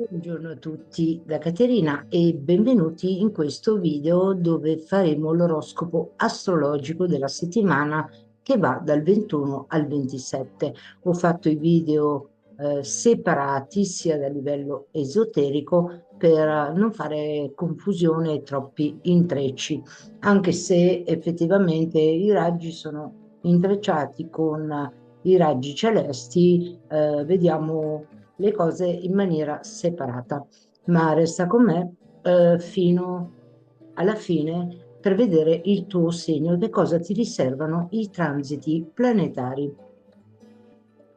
Buongiorno a tutti da Caterina e benvenuti in questo video dove faremo l'oroscopo astrologico della settimana che va dal 21 al 27. Ho fatto i video separati sia da livello esoterico per non fare confusione e troppi intrecci, anche se effettivamente i raggi sono intrecciati con i raggi celesti, vediamo le cose in maniera separata, ma resta con me fino alla fine per vedere il tuo segno, che cosa ti riservano i transiti planetari.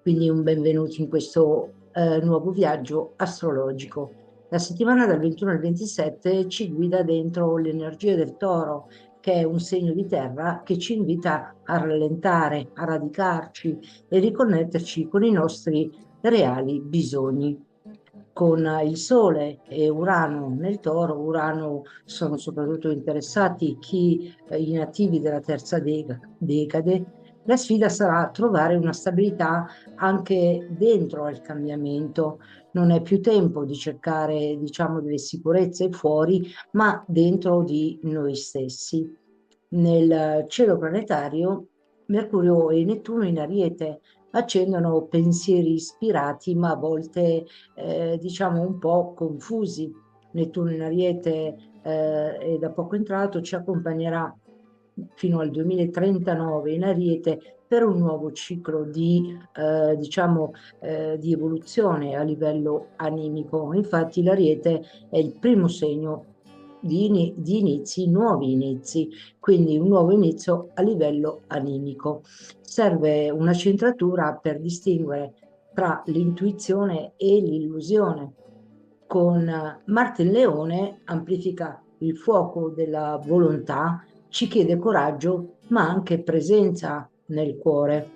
Quindi un benvenuto in questo nuovo viaggio astrologico. La settimana dal 21 al 27 ci guida dentro l'energia del Toro, che è un segno di terra che ci invita a rallentare, a radicarci e riconnetterci con i nostri reali bisogni. Con il Sole e Urano nel Toro, Urano sono soprattutto interessati i nativi della terza decade. La sfida sarà trovare una stabilità anche dentro al cambiamento. Non è più tempo di cercare, diciamo, delle sicurezze fuori, ma dentro di noi stessi. Nel cielo planetario, Mercurio e Nettuno in Ariete accendono pensieri ispirati, ma a volte, diciamo, un po' confusi. Nettuno in Ariete è da poco entrato, ci accompagnerà fino al 2039 in Ariete per un nuovo ciclo diciamo, di evoluzione a livello animico. Infatti l'Ariete è il primo segno di inizi, nuovi inizi, quindi un nuovo inizio a livello animico. Serve una centratura per distinguere tra l'intuizione e l'illusione. Con Marte in Leone amplifica il fuoco della volontà, ci chiede coraggio, ma anche presenza nel cuore.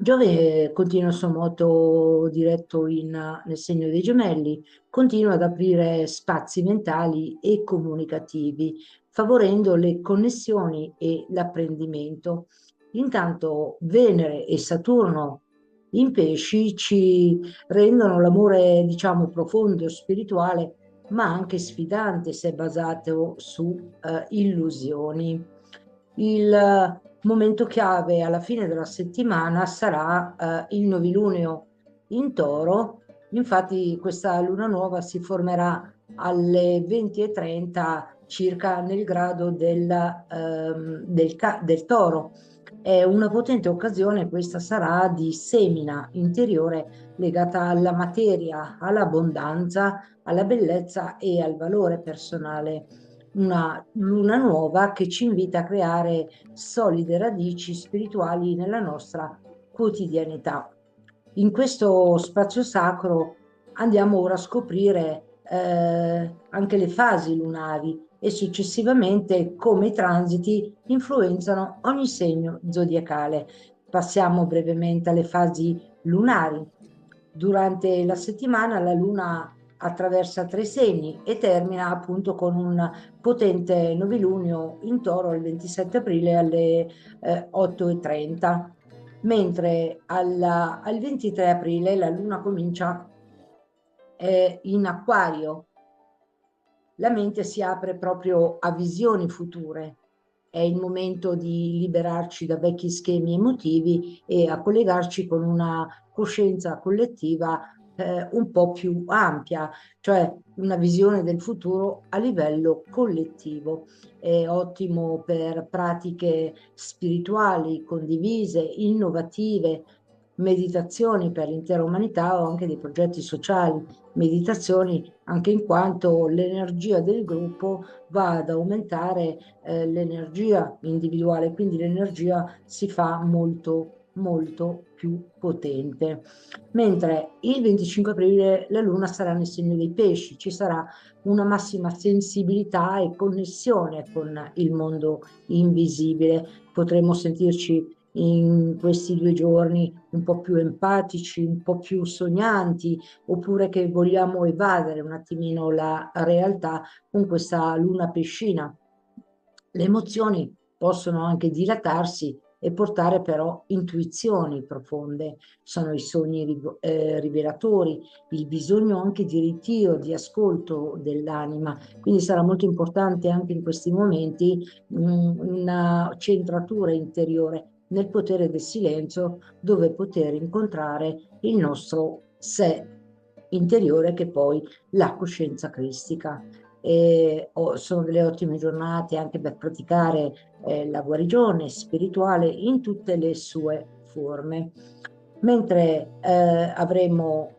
Giove continua il suo moto diretto nel segno dei gemelli, continua ad aprire spazi mentali e comunicativi, favorendo le connessioni e l'apprendimento. Intanto Venere e Saturno in pesci ci rendono l'amore, diciamo, profondo e spirituale, ma anche sfidante se basato su illusioni. Il momento chiave alla fine della settimana sarà il novilunio in Toro. Infatti questa luna nuova si formerà alle 20:30 circa nel grado del Toro. È una potente occasione, questa sarà di semina interiore legata alla materia, all'abbondanza, alla bellezza e al valore personale. Una luna nuova che ci invita a creare solide radici spirituali nella nostra quotidianità. In questo spazio sacro andiamo ora a scoprire anche le fasi lunari e successivamente come i transiti influenzano ogni segno zodiacale. Passiamo brevemente alle fasi lunari. Durante la settimana la luna attraversa tre segni e termina appunto con un potente novilunio in Toro il 27 aprile alle 8:30, mentre al 23 aprile la luna comincia in Acquario. La mente si apre proprio a visioni future. È il momento di liberarci da vecchi schemi emotivi e a collegarci con una coscienza collettiva un po' più ampia, cioè una visione del futuro a livello collettivo. È ottimo per pratiche spirituali condivise, innovative, meditazioni per l'intera umanità o anche dei progetti sociali, meditazioni anche in quanto l'energia del gruppo va ad aumentare l'energia individuale, quindi l'energia si fa molto più potente. Mentre il 25 aprile la luna sarà nel segno dei pesci, ci sarà una massima sensibilità e connessione con il mondo invisibile. Potremo sentirci in questi 2 giorni un po' più empatici, un po' più sognanti, oppure che vogliamo evadere un attimino la realtà con questa luna pescina. Le emozioni possono anche dilatarsi e portare però intuizioni profonde. Sono i sogni rivelatori, il bisogno anche di ritiro, di ascolto dell'anima. Quindi sarà molto importante anche in questi momenti una centratura interiore nel potere del silenzio, dove poter incontrare il nostro sé interiore, che è poi la coscienza cristica. Sono delle ottime giornate anche per praticare la guarigione spirituale in tutte le sue forme. Mentre avremo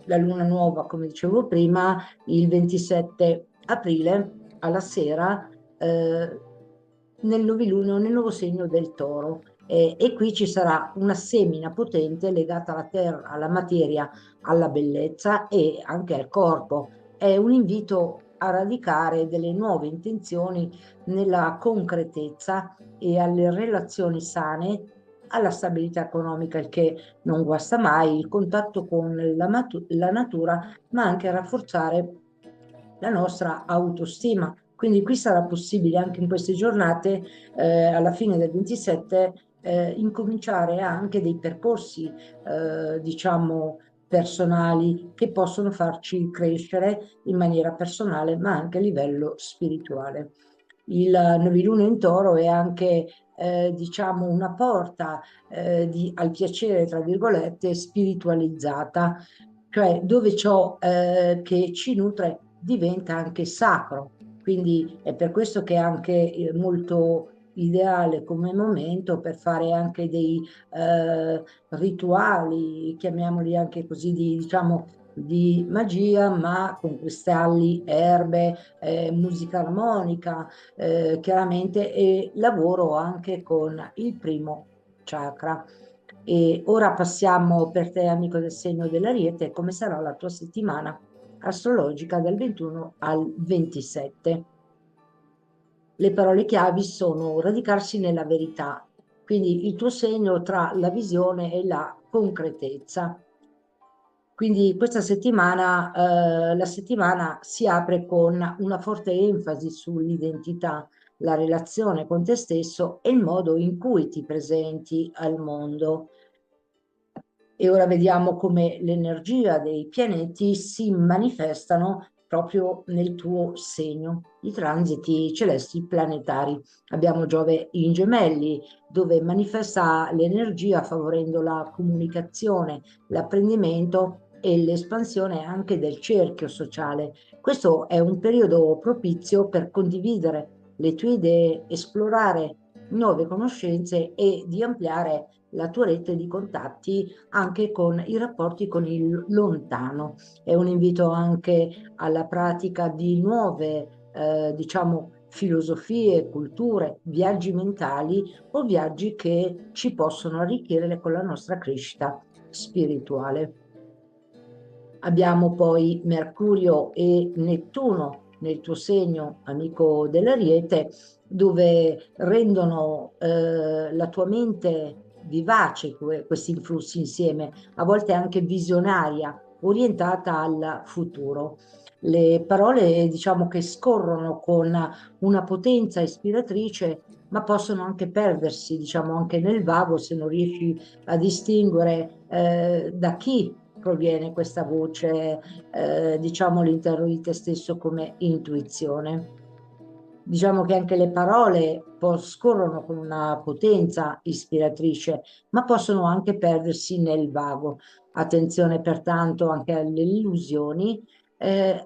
la luna nuova, come dicevo prima, il 27 aprile alla sera, nel novilunio, nel nuovo segno del Toro. E qui ci sarà una semina potente legata alla terra, alla materia, alla bellezza e anche al corpo. È un invito a radicare delle nuove intenzioni nella concretezza e alle relazioni sane, alla stabilità economica, il che non guasta mai, il contatto con la natura, ma anche a rafforzare la nostra autostima. Quindi qui sarà possibile anche in queste giornate, alla fine del 27, incominciare anche dei percorsi, diciamo, personali che possono farci crescere in maniera personale, ma anche a livello spirituale. Il novilunio in Toro è anche, diciamo, una porta al piacere, tra virgolette, spiritualizzata, cioè dove ciò che ci nutre diventa anche sacro. Quindi è per questo che è anche molto ideale come momento per fare anche dei rituali, chiamiamoli anche così, diciamo, di magia, ma con cristalli, erbe, musica armonica, chiaramente, e lavoro anche con il primo chakra. E ora passiamo per te, amico del segno dell'Ariete, come sarà la tua settimana astrologica dal 21 al 27. Le parole chiavi sono radicarsi nella verità, quindi il tuo segno tra la visione e la concretezza. Quindi questa settimana, la settimana si apre con una forte enfasi sull'identità, la relazione con te stesso e il modo in cui ti presenti al mondo. E ora vediamo come l'energia dei pianeti si manifestano proprio nel tuo segno, i transiti celesti planetari. Abbiamo Giove in Gemelli, dove manifesta l'energia favorendo la comunicazione, l'apprendimento e l'espansione anche del cerchio sociale. Questo è un periodo propizio per condividere le tue idee, esplorare nuove conoscenze e di ampliare la tua rete di contatti anche con i rapporti con il lontano. È un invito anche alla pratica di nuove, diciamo, filosofie, culture, viaggi mentali o viaggi che ci possono arricchire con la nostra crescita spirituale. Abbiamo poi Mercurio e Nettuno nel tuo segno, amico dell'Ariete, dove rendono la tua mente vivace questi influssi insieme, a volte anche visionaria, orientata al futuro. Le parole, diciamo, che scorrono con una potenza ispiratrice, ma possono anche perdersi, diciamo, anche nel vago se non riesci a distinguere da chi proviene questa voce, diciamo, all'interno di te stesso come intuizione. Diciamo che anche le parole scorrono con una potenza ispiratrice, ma possono anche perdersi nel vago. Attenzione pertanto anche alle illusioni,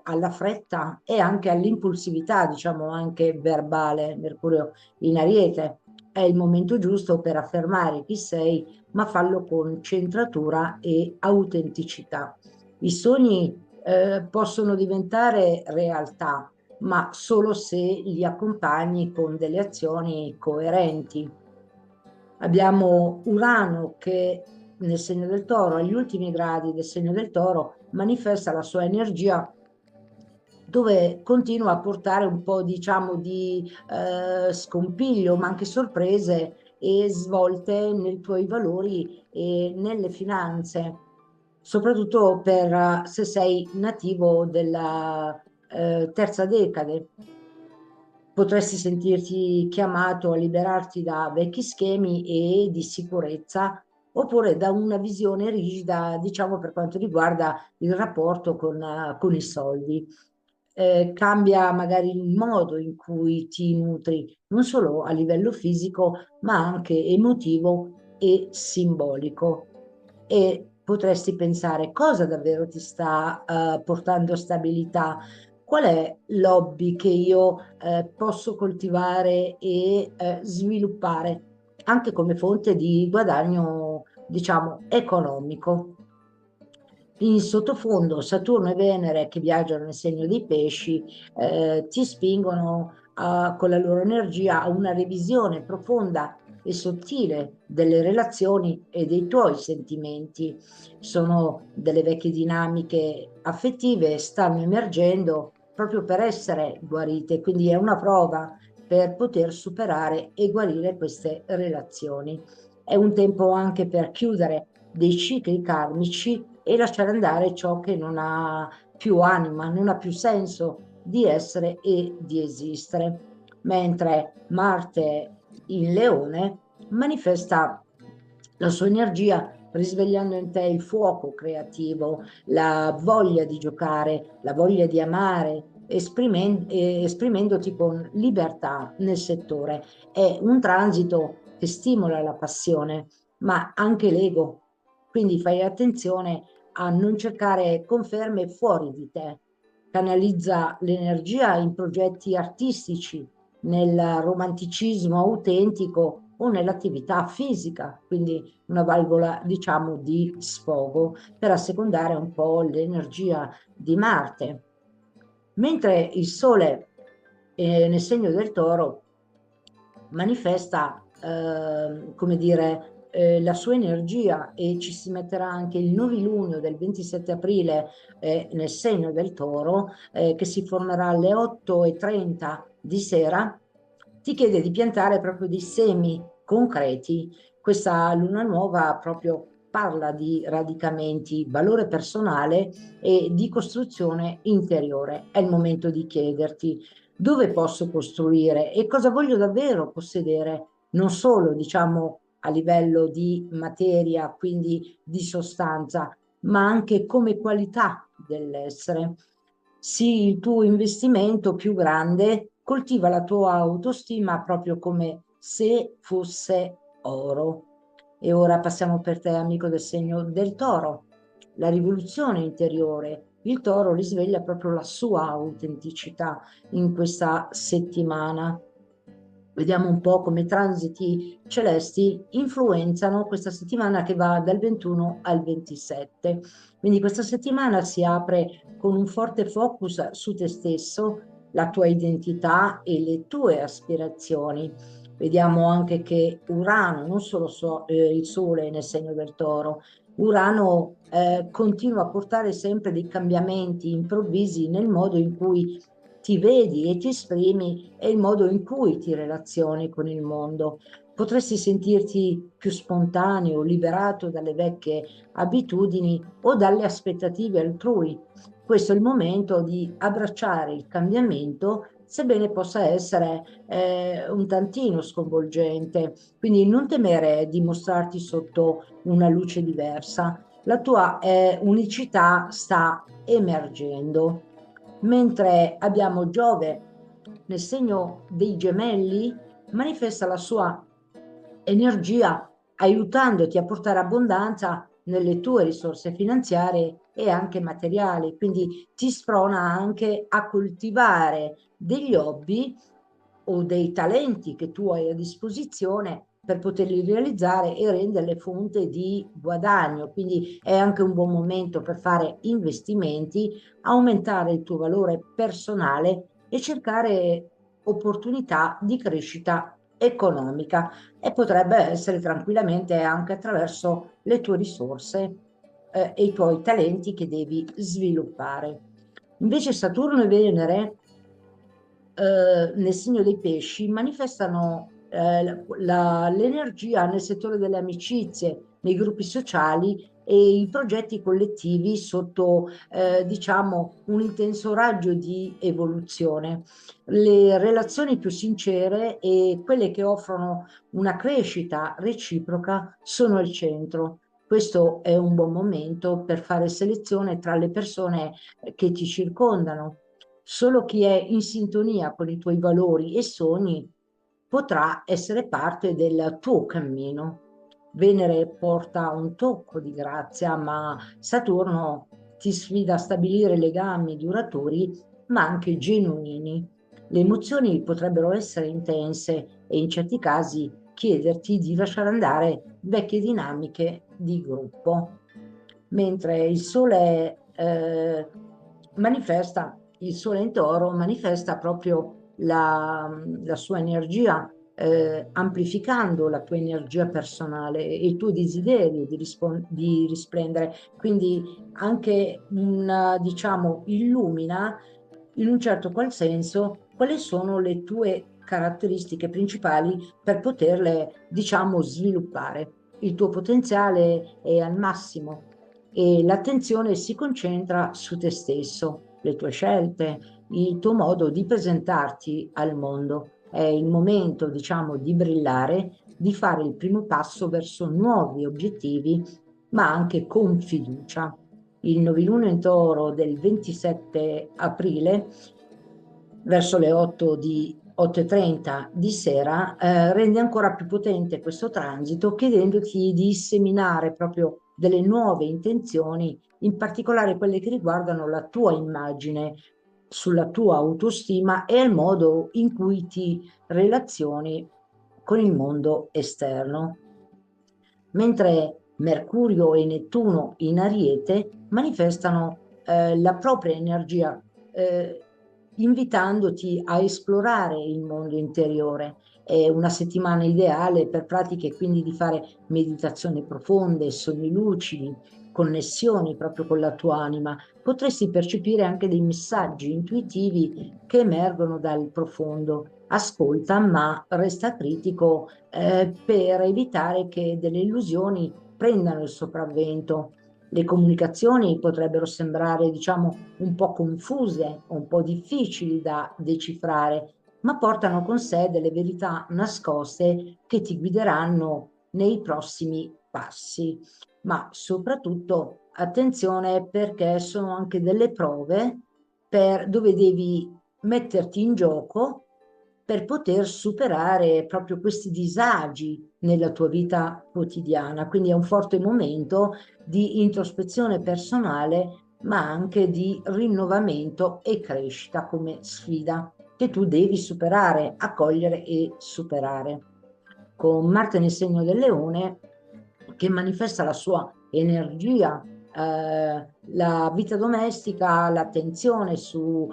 alla fretta e anche all'impulsività, diciamo anche verbale. Mercurio in Ariete è il momento giusto per affermare chi sei, ma fallo con centratura e autenticità. I sogni possono diventare realtà, ma solo se li accompagni con delle azioni coerenti. Abbiamo Urano che nel segno del Toro, agli ultimi gradi del segno del Toro, manifesta la sua energia, dove continua a portare un po', diciamo, di scompiglio, ma anche sorprese e svolte nei tuoi valori e nelle finanze, soprattutto per se sei nativo della terza decade. Potresti sentirti chiamato a liberarti da vecchi schemi e di sicurezza, oppure da una visione rigida, diciamo, per quanto riguarda il rapporto con i soldi. Cambia magari il modo in cui ti nutri, non solo a livello fisico, ma anche emotivo e simbolico. E potresti pensare cosa davvero ti sta portando stabilità, qual è l'hobby che io posso coltivare e sviluppare anche come fonte di guadagno, diciamo, economico. In sottofondo Saturno e Venere che viaggiano nel segno dei pesci ti spingono con la loro energia a una revisione profonda e sottile delle relazioni e dei tuoi sentimenti. Sono delle vecchie dinamiche affettive, stanno emergendo proprio per essere guarite, quindi è una prova per poter superare e guarire queste relazioni. È un tempo anche per chiudere dei cicli karmici e lasciare andare ciò che non ha più anima, non ha più senso di essere e di esistere. Mentre Marte in Leone manifesta la sua energia risvegliando in te il fuoco creativo, la voglia di giocare, la voglia di amare, esprimendoti con libertà nel settore. È un transito che stimola la passione, ma anche l'ego. Quindi fai attenzione a non cercare conferme fuori di te. Canalizza l'energia in progetti artistici, nel romanticismo autentico o nell'attività fisica, quindi una valvola, diciamo, di sfogo per assecondare un po' l'energia di Marte. Mentre il Sole nel segno del Toro manifesta, come dire, la sua energia e ci si metterà anche il novilunio del 27 aprile nel segno del Toro, che si formerà alle 8:30 di sera, ti chiede di piantare proprio dei semi concreti. Questa luna nuova proprio parla di radicamenti, valore personale e di costruzione interiore. È il momento di chiederti dove posso costruire e cosa voglio davvero possedere, non solo, diciamo, a livello di materia, quindi di sostanza, ma anche come qualità dell'essere. Sii il tuo investimento più grande, coltiva la tua autostima proprio come se fosse oro. E ora passiamo per te, amico del segno del Toro. La rivoluzione interiore. Il Toro risveglia proprio la sua autenticità in questa settimana. Vediamo un po' come i transiti celesti influenzano questa settimana che va dal 21 al 27. Quindi questa settimana si apre con un forte focus su te stesso, la tua identità e le tue aspirazioni. Vediamo anche che Urano, non solo il Sole nel segno del Toro, Urano continua a portare sempre dei cambiamenti improvvisi nel modo in cui ti vedi e ti esprimi e il modo in cui ti relazioni con il mondo. Potresti sentirti più spontaneo, liberato dalle vecchie abitudini o dalle aspettative altrui. Questo è il momento di abbracciare il cambiamento, sebbene possa essere un tantino sconvolgente. Quindi non temere di mostrarti sotto una luce diversa. La tua unicità sta emergendo. Mentre abbiamo Giove nel segno dei Gemelli, manifesta la sua energia aiutandoti a portare abbondanza nelle tue risorse finanziarie e anche materiali, quindi ti sprona anche a coltivare degli hobby o dei talenti che tu hai a disposizione per poterli realizzare e renderle fonte di guadagno. Quindi è anche un buon momento per fare investimenti, aumentare il tuo valore personale e cercare opportunità di crescita economica e potrebbe essere tranquillamente anche attraverso le tue risorse e i tuoi talenti che devi sviluppare. Invece Saturno e Venere nel segno dei pesci manifestano l'energia nel settore delle amicizie, nei gruppi sociali e i progetti collettivi sotto, diciamo, un intenso raggio di evoluzione. Le relazioni più sincere e quelle che offrono una crescita reciproca sono al centro. Questo è un buon momento per fare selezione tra le persone che ti circondano. Solo chi è in sintonia con i tuoi valori e sogni potrà essere parte del tuo cammino. Venere porta un tocco di grazia, ma Saturno ti sfida a stabilire legami duraturi, ma anche genuini. Le emozioni potrebbero essere intense e in certi casi chiederti di lasciare andare vecchie dinamiche di gruppo. Mentre il sole in toro manifesta proprio la sua energia, amplificando la tua energia personale e il tuo desiderio di risplendere. Quindi anche diciamo, illumina in un certo qual senso quali sono le tue caratteristiche principali per poterle, diciamo, sviluppare. Il tuo potenziale è al massimo e l'attenzione si concentra su te stesso, le tue scelte, il tuo modo di presentarti al mondo. È il momento, diciamo, di brillare, di fare il primo passo verso nuovi obiettivi, ma anche con fiducia. Il novilunio in toro del 27 aprile, verso le 8:30 di sera, rende ancora più potente questo transito, chiedendoti di seminare proprio delle nuove intenzioni, in particolare quelle che riguardano la tua immagine, sulla tua autostima e il modo in cui ti relazioni con il mondo esterno. Mentre Mercurio e Nettuno in Ariete manifestano la propria energia, invitandoti a esplorare il mondo interiore. È una settimana ideale per pratiche quindi di fare meditazioni profonde, sogni lucidi, connessioni proprio con la tua anima. Potresti percepire anche dei messaggi intuitivi che emergono dal profondo. Ascolta, ma resta critico per evitare che delle illusioni prendano il sopravvento. Le comunicazioni potrebbero sembrare, diciamo, un po' confuse, un po' difficili da decifrare, ma portano con sé delle verità nascoste che ti guideranno nei prossimi passi. Ma soprattutto attenzione, perché sono anche delle prove dove devi metterti in gioco per poter superare proprio questi disagi nella tua vita quotidiana. Quindi è un forte momento di introspezione personale, ma anche di rinnovamento e crescita come sfida che tu devi superare, accogliere e superare. Con Marte nel segno del Leone, che manifesta la sua energia, la vita domestica, l'attenzione su,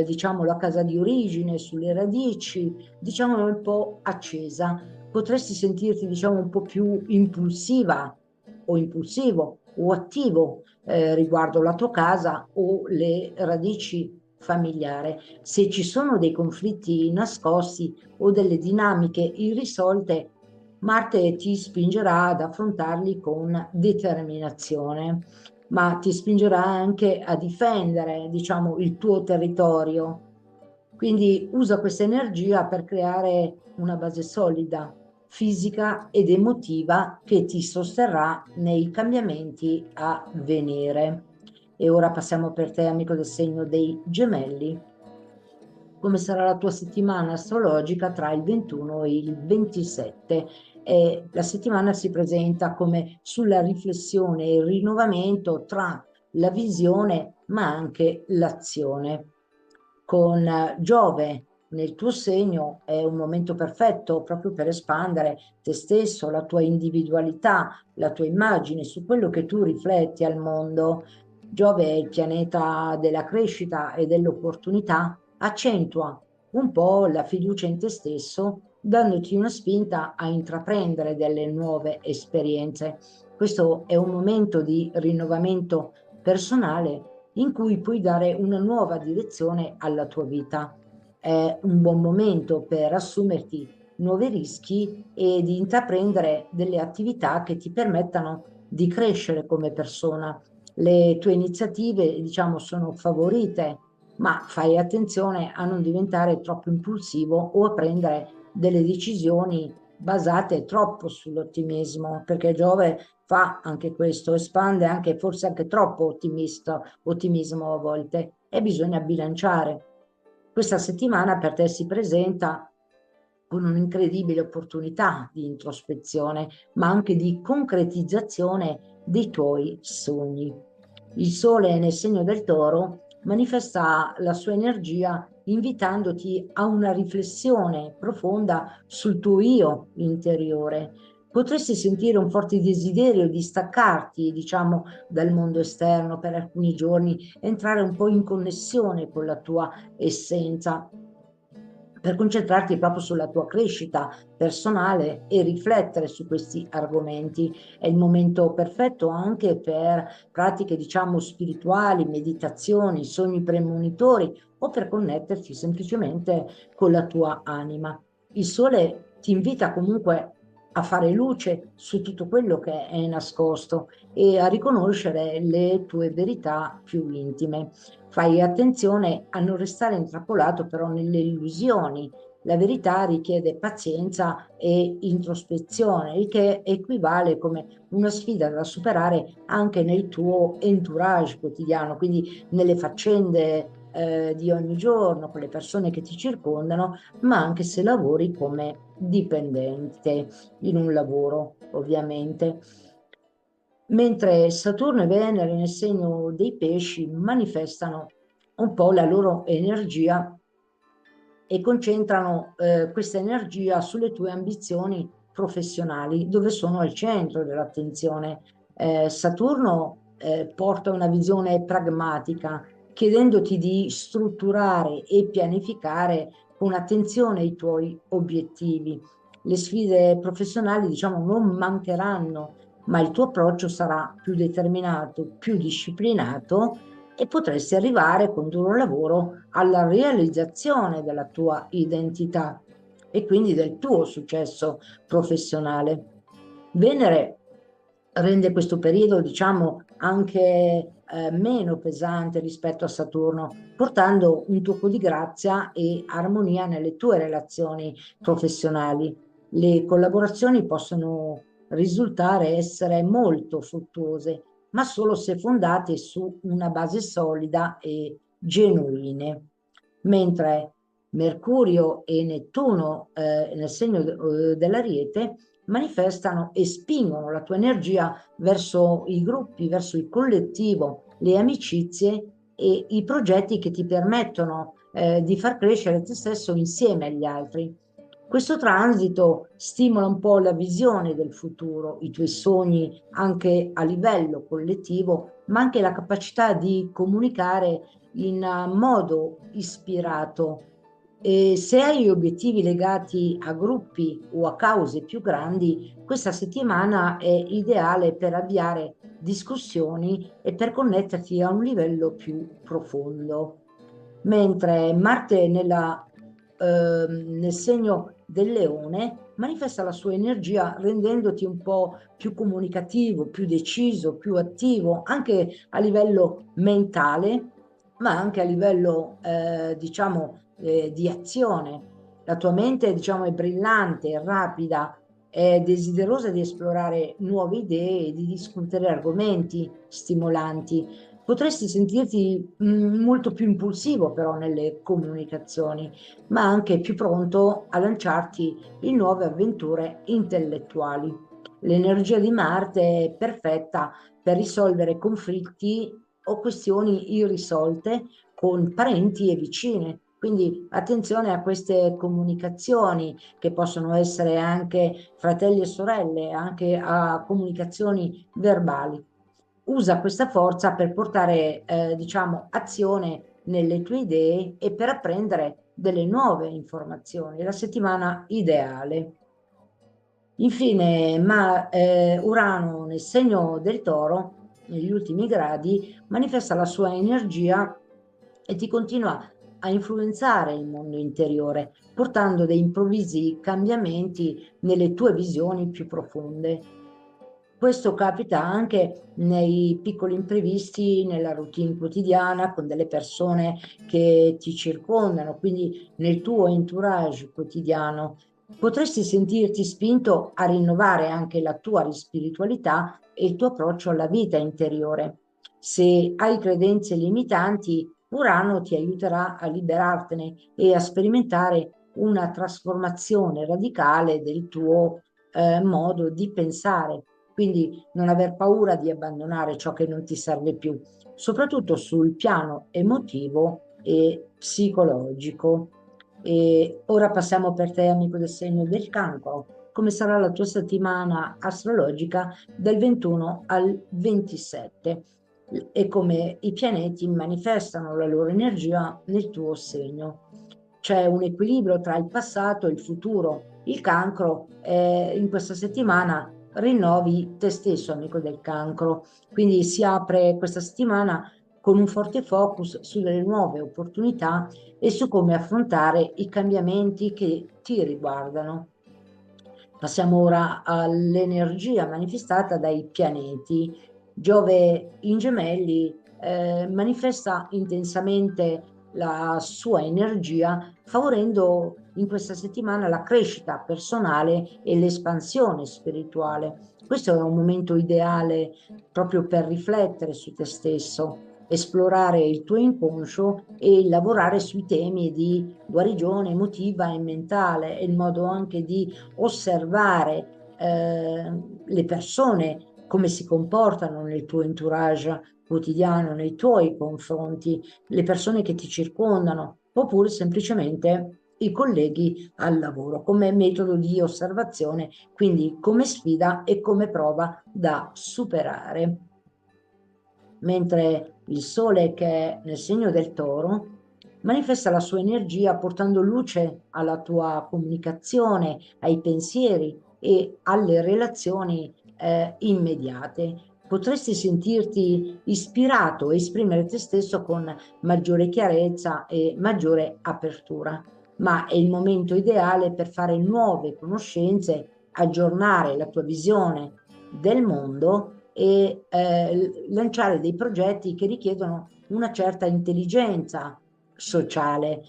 diciamo, la casa di origine, sulle radici, diciamo un po' accesa. Potresti sentirti, diciamo, un po' più impulsiva o impulsivo o attivo, riguardo la tua casa o le radici familiari. Se ci sono dei conflitti nascosti o delle dinamiche irrisolte, Marte ti spingerà ad affrontarli con determinazione, ma ti spingerà anche a difendere, diciamo, il tuo territorio. Quindi usa questa energia per creare una base solida, fisica ed emotiva che ti sosterrà nei cambiamenti a venire. E ora passiamo per te, amico del segno dei Gemelli. Come sarà la tua settimana astrologica tra il 21 e il 27? La settimana si presenta come sulla riflessione e il rinnovamento tra la visione ma anche l'azione. Con Giove nel tuo segno è un momento perfetto proprio per espandere te stesso, la tua individualità, la tua immagine su quello che tu rifletti al mondo. Giove è il pianeta della crescita e dell'opportunità, accentua un po' la fiducia in te stesso, dandoti una spinta a intraprendere delle nuove esperienze. Questo è un momento di rinnovamento personale in cui puoi dare una nuova direzione alla tua vita. È un buon momento per assumerti nuovi rischi e di intraprendere delle attività che ti permettano di crescere come persona. Le tue iniziative, diciamo, sono favorite, ma fai attenzione a non diventare troppo impulsivo o a prendere delle decisioni basate troppo sull'ottimismo, perché Giove fa anche questo, espande anche, forse anche troppo ottimismo a volte, e bisogna bilanciare. Questa settimana per te si presenta con un'incredibile opportunità di introspezione, ma anche di concretizzazione dei tuoi sogni. Il Sole nel segno del Toro manifesta la sua energia invitandoti a una riflessione profonda sul tuo io interiore. Potresti sentire un forte desiderio di staccarti, diciamo, dal mondo esterno per alcuni giorni, entrare un po' in connessione con la tua essenza, per concentrarti proprio sulla tua crescita personale e riflettere su questi argomenti. È il momento perfetto anche per pratiche, diciamo, spirituali, meditazioni, sogni premonitori o per connetterti semplicemente con la tua anima. Il sole ti invita comunque a fare luce su tutto quello che è nascosto e a riconoscere le tue verità più intime. Fai attenzione a non restare intrappolato però nelle illusioni. La verità richiede pazienza e introspezione, il che equivale come una sfida da superare anche nel tuo entourage quotidiano, quindi nelle faccende di ogni giorno, con le persone che ti circondano, ma anche se lavori come dipendente in un lavoro, ovviamente. Mentre Saturno e Venere nel segno dei pesci manifestano un po' la loro energia e concentrano questa energia sulle tue ambizioni professionali, dove sono al centro dell'attenzione. Saturno porta una visione pragmatica, chiedendoti di strutturare e pianificare con attenzione i tuoi obiettivi. Le sfide professionali, diciamo, non mancheranno, ma il tuo approccio sarà più determinato, più disciplinato e potresti arrivare con duro lavoro alla realizzazione della tua identità e quindi del tuo successo professionale. Venere rende questo periodo, diciamo, anche meno pesante rispetto a Saturno, portando un tocco di grazia e armonia nelle tue relazioni professionali. Le collaborazioni possono risultare essere molto fruttuose, ma solo se fondate su una base solida e genuine. Mentre Mercurio e Nettuno nel segno dell'Ariete manifestano e spingono la tua energia verso i gruppi, verso il collettivo, le amicizie e i progetti che ti permettono di far crescere te stesso insieme agli altri. Questo transito stimola un po' la visione del futuro, i tuoi sogni anche a livello collettivo, ma anche la capacità di comunicare in modo ispirato. E se hai obiettivi legati a gruppi o a cause più grandi, questa settimana è ideale per avviare discussioni e per connetterti a un livello più profondo. Mentre Marte nel segno del leone manifesta la sua energia rendendoti un po' più comunicativo, più deciso, più attivo, anche a livello mentale, ma anche a livello, diciamo, di azione. La tua mente, diciamo, è brillante, è rapida, è desiderosa di esplorare nuove idee e di discutere argomenti stimolanti. Potresti sentirti molto più impulsivo però nelle comunicazioni, ma anche più pronto a lanciarti in nuove avventure intellettuali. L'energia di Marte è perfetta per risolvere conflitti o questioni irrisolte con parenti e vicine. Quindi attenzione a queste comunicazioni che possono essere anche fratelli e sorelle, anche a comunicazioni verbali. Usa questa forza per portare, diciamo, azione nelle tue idee e per apprendere delle nuove informazioni. La settimana ideale. Infine, Urano nel segno del Toro, negli ultimi gradi, manifesta la sua energia e ti continua a influenzare il mondo interiore, portando dei improvvisi cambiamenti nelle tue visioni più profonde. Questo capita anche nei piccoli imprevisti, nella routine quotidiana, con delle persone che ti circondano, quindi nel tuo entourage quotidiano. Potresti sentirti spinto a rinnovare anche la tua spiritualità e il tuo approccio alla vita interiore. Se hai credenze limitanti, Urano ti aiuterà a liberartene e a sperimentare una trasformazione radicale del tuo modo di pensare. Quindi non aver paura di abbandonare ciò che non ti serve più, soprattutto sul piano emotivo e psicologico. E ora passiamo per te, amico del segno del Cancro. Come sarà la tua settimana astrologica dal 21 al 27 e come i pianeti manifestano la loro energia nel tuo segno. C'è un equilibrio tra il passato e il futuro. Il Cancro in questa settimana rinnovi te stesso, amico del Cancro. Quindi si apre questa settimana con un forte focus sulle nuove opportunità e su come affrontare i cambiamenti che ti riguardano. Passiamo ora all'energia manifestata dai pianeti. Giove in Gemelli manifesta intensamente la sua energia, favorendo in questa settimana la crescita personale e l'espansione spirituale. Questo è un momento ideale proprio per riflettere su te stesso, esplorare il tuo inconscio e lavorare sui temi di guarigione emotiva e mentale, è il modo anche di osservare le persone, come si comportano nel tuo entourage quotidiano, nei tuoi confronti, le persone che ti circondano, oppure semplicemente i colleghi al lavoro, come metodo di osservazione, quindi come sfida e come prova da superare. Mentre il Sole, che è nel segno del Toro, manifesta la sua energia portando luce alla tua comunicazione, ai pensieri e alle relazioni immediate. Potresti sentirti ispirato a esprimere te stesso con maggiore chiarezza e maggiore apertura, ma è il momento ideale per fare nuove conoscenze, aggiornare la tua visione del mondo e lanciare dei progetti che richiedono una certa intelligenza sociale.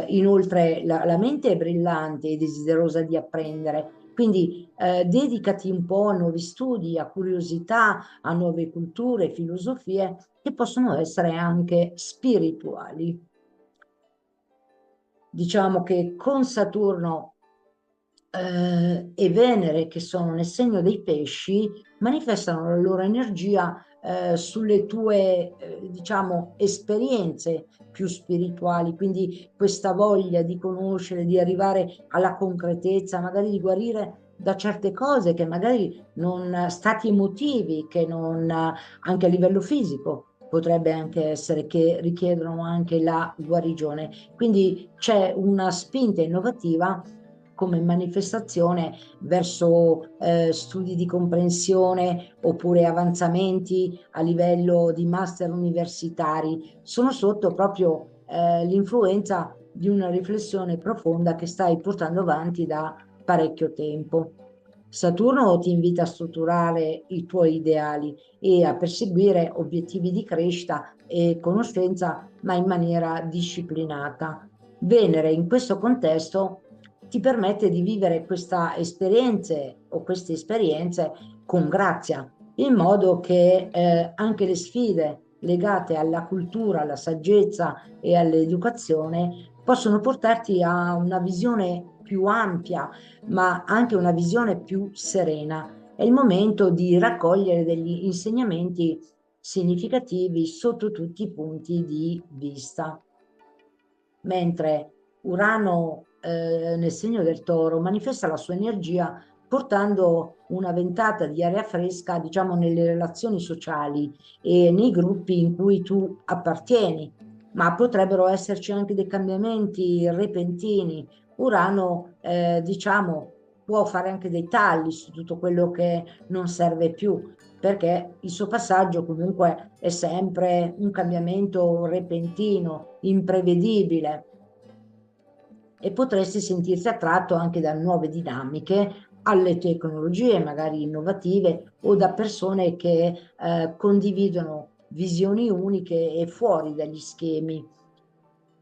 Inoltre la mente è brillante e desiderosa di apprendere, quindi dedicati un po' a nuovi studi, a curiosità, a nuove culture, filosofie che possono essere anche spirituali. Diciamo che con Saturno e Venere, che sono nel segno dei pesci, manifestano la loro energia sulle tue, diciamo, esperienze più spirituali, quindi questa voglia di conoscere, di arrivare alla concretezza, magari di guarire da certe cose che magari non, stati emotivi, che non, anche a livello fisico, potrebbe anche essere che richiedono anche la guarigione. Quindi c'è una spinta innovativa come manifestazione verso studi di comprensione oppure avanzamenti a livello di master universitari. Sono sotto proprio l'influenza di una riflessione profonda che stai portando avanti da parecchio tempo. Saturno ti invita a strutturare i tuoi ideali e a perseguire obiettivi di crescita e conoscenza, ma in maniera disciplinata. Venere in questo contesto ti permette di vivere queste esperienze con grazia, in modo che anche le sfide legate alla cultura, alla saggezza e all'educazione possono portarti a una visione più ampia, ma anche una visione più serena. È il momento di raccogliere degli insegnamenti significativi sotto tutti i punti di vista. Mentre Urano nel segno del Toro manifesta la sua energia portando una ventata di aria fresca, diciamo, nelle relazioni sociali e nei gruppi in cui tu appartieni, ma potrebbero esserci anche dei cambiamenti repentini. Urano, diciamo, può fare anche dei tagli su tutto quello che non serve più, perché il suo passaggio comunque è sempre un cambiamento repentino, imprevedibile e potresti sentirti attratto anche da nuove dinamiche alle tecnologie magari innovative o da persone che condividono visioni uniche e fuori dagli schemi.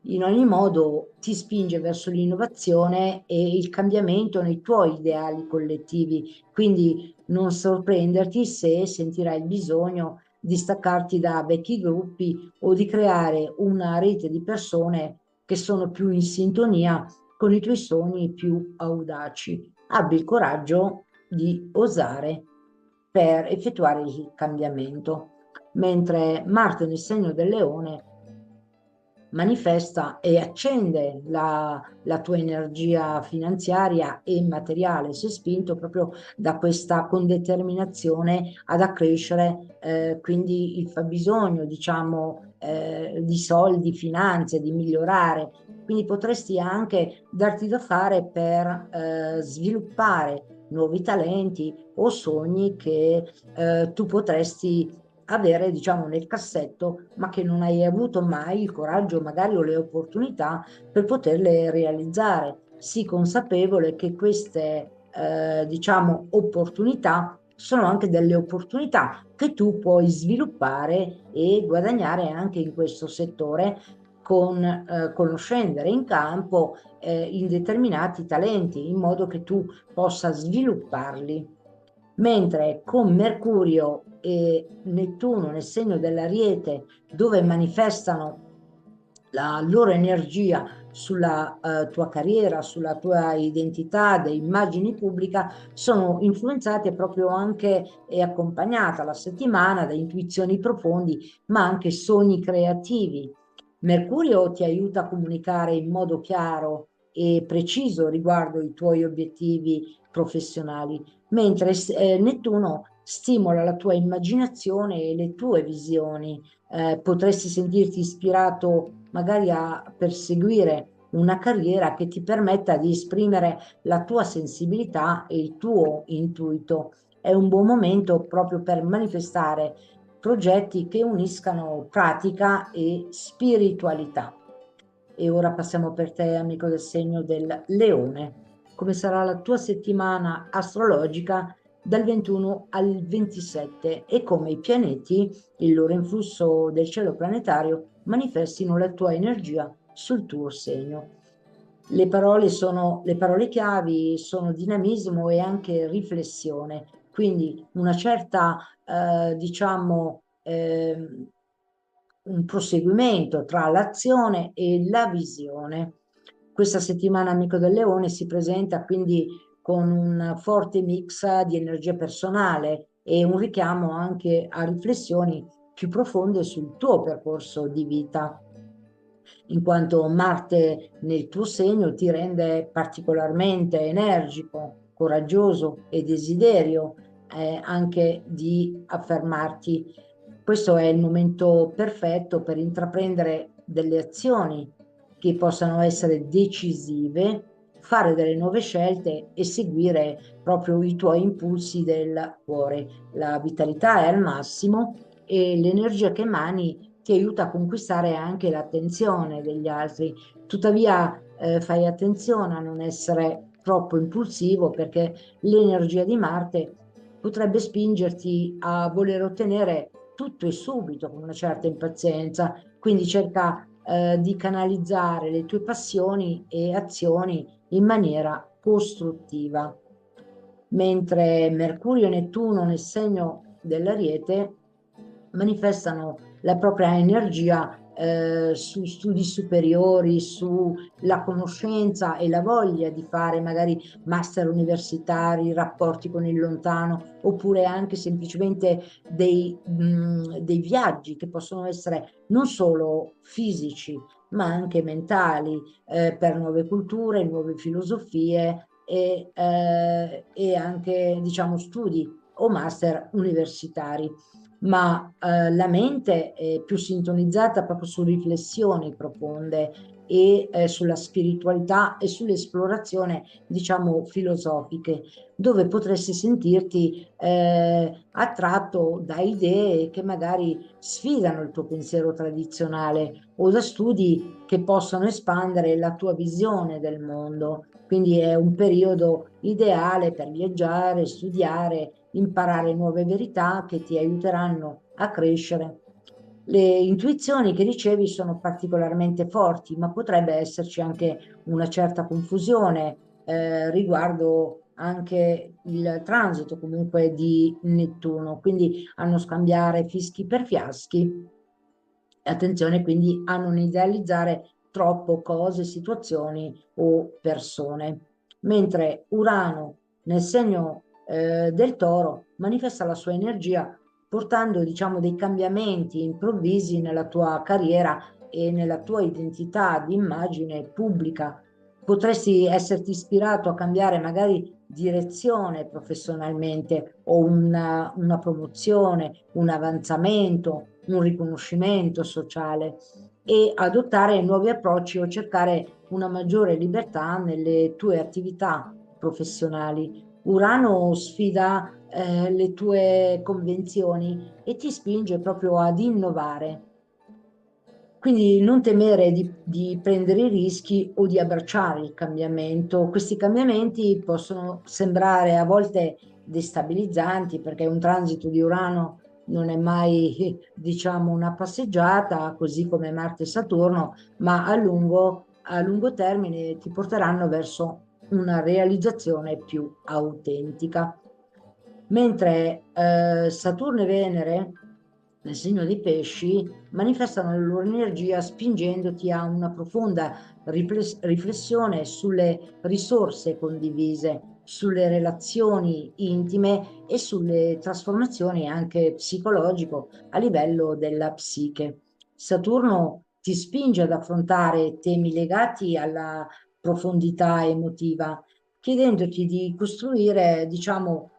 In ogni modo ti spinge verso l'innovazione e il cambiamento nei tuoi ideali collettivi, quindi non sorprenderti se sentirai il bisogno di staccarti da vecchi gruppi o di creare una rete di persone che sono più in sintonia con i tuoi sogni più audaci. Abbi il coraggio di osare per effettuare il cambiamento, mentre Marte nel segno del Leone manifesta e accende la tua energia finanziaria e materiale, sei spinto proprio da questa con determinazione ad accrescere quindi il fabbisogno, diciamo, di soldi, finanze, di migliorare. Quindi potresti anche darti da fare per sviluppare nuovi talenti o sogni che tu potresti avere, diciamo, nel cassetto, ma che non hai avuto mai il coraggio, magari o le opportunità per poterle realizzare. Sii consapevole che queste, diciamo, opportunità sono anche delle opportunità che tu puoi sviluppare e guadagnare anche in questo settore con scendere in campo in determinati talenti, in modo che tu possa svilupparli. Mentre con Mercurio e Nettuno nel segno dell'Ariete, dove manifestano la loro energia sulla tua carriera, sulla tua identità, da immagini pubblica, sono influenzate proprio anche e accompagnata la settimana da intuizioni profondi, ma anche sogni creativi. Mercurio ti aiuta a comunicare in modo chiaro e preciso riguardo i tuoi obiettivi professionali, mentre Nettuno stimola la tua immaginazione e le tue visioni. Potresti sentirti ispirato magari a perseguire una carriera che ti permetta di esprimere la tua sensibilità e il tuo intuito. È un buon momento proprio per manifestare progetti che uniscano pratica e spiritualità. E ora passiamo per te, amico del segno del Leone. Come sarà la tua settimana astrologica dal 21 al 27 e come i pianeti, il loro influsso del cielo planetario, manifestino la tua energia sul tuo segno. Le parole chiavi sono dinamismo e anche riflessione, quindi una certa, diciamo, un proseguimento tra l'azione e la visione. Questa settimana, amico del Leone, si presenta quindi con un forte mix di energia personale e un richiamo anche a riflessioni più profonde sul tuo percorso di vita, in quanto Marte nel tuo segno ti rende particolarmente energico, coraggioso e desiderio anche di affermarti. Questo è il momento perfetto per intraprendere delle azioni che possano essere decisive, fare delle nuove scelte e seguire proprio i tuoi impulsi del cuore. La vitalità è al massimo e l'energia che emani ti aiuta a conquistare anche l'attenzione degli altri. Tuttavia, fai attenzione a non essere troppo impulsivo, perché l'energia di Marte potrebbe spingerti a voler ottenere tutto e subito con una certa impazienza. Quindi cerca, di canalizzare le tue passioni e azioni in maniera costruttiva. Mentre Mercurio e Nettuno nel segno dell'Ariete manifestano la propria energia su studi superiori, sulla conoscenza e la voglia di fare magari master universitari, rapporti con il lontano, oppure anche semplicemente dei viaggi che possono essere non solo fisici, ma anche mentali, per nuove culture, nuove filosofie e anche, diciamo, studi o master universitari. Ma la mente è più sintonizzata proprio su riflessioni profonde e sulla spiritualità e sull'esplorazione, diciamo, filosofiche, dove potresti sentirti attratto da idee che magari sfidano il tuo pensiero tradizionale o da studi che possono espandere la tua visione del mondo. quindi è un periodo ideale per viaggiare, studiare, imparare nuove verità che ti aiuteranno a crescere. Le intuizioni che ricevi sono particolarmente forti, ma potrebbe esserci anche una certa confusione riguardo anche il transito comunque di Nettuno, quindi a non scambiare fischi per fiaschi. Attenzione quindi a non idealizzare troppo cose, situazioni o persone. Mentre Urano nel segno del Toro manifesta la sua energia portando, diciamo, dei cambiamenti improvvisi nella tua carriera e nella tua identità di immagine pubblica. Potresti esserti ispirato a cambiare magari direzione professionalmente o una promozione, un avanzamento, un riconoscimento sociale e adottare nuovi approcci o cercare una maggiore libertà nelle tue attività professionali. Urano sfida le tue convenzioni e ti spinge proprio ad innovare. Quindi non temere di prendere i rischi o di abbracciare il cambiamento. Questi cambiamenti possono sembrare a volte destabilizzanti perché un transito di Urano non è mai, diciamo, una passeggiata, così come Marte e Saturno, ma a lungo termine ti porteranno verso una realizzazione più autentica. Mentre Saturno e Venere, nel segno dei pesci, manifestano la loro energia spingendoti a una profonda riflessione sulle risorse condivise, sulle relazioni intime e sulle trasformazioni anche psicologico a livello della psiche. Saturno ti spinge ad affrontare temi legati alla profondità emotiva, chiedendoti di costruire, diciamo,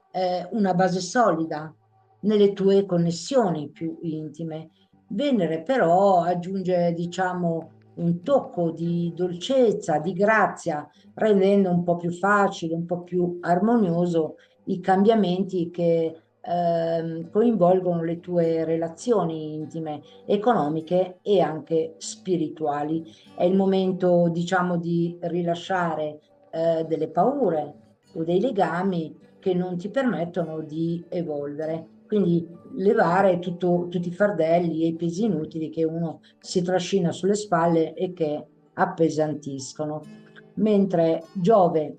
una base solida nelle tue connessioni più intime. Venere però aggiunge, diciamo, un tocco di dolcezza, di grazia, rendendo un po' più facile, un po' più armonioso i cambiamenti che coinvolgono le tue relazioni intime, economiche e anche spirituali. È il momento, diciamo, di rilasciare delle paure o dei legami che non ti permettono di evolvere. Quindi levare tutti i fardelli e i pesi inutili che uno si trascina sulle spalle e che appesantiscono. Mentre Giove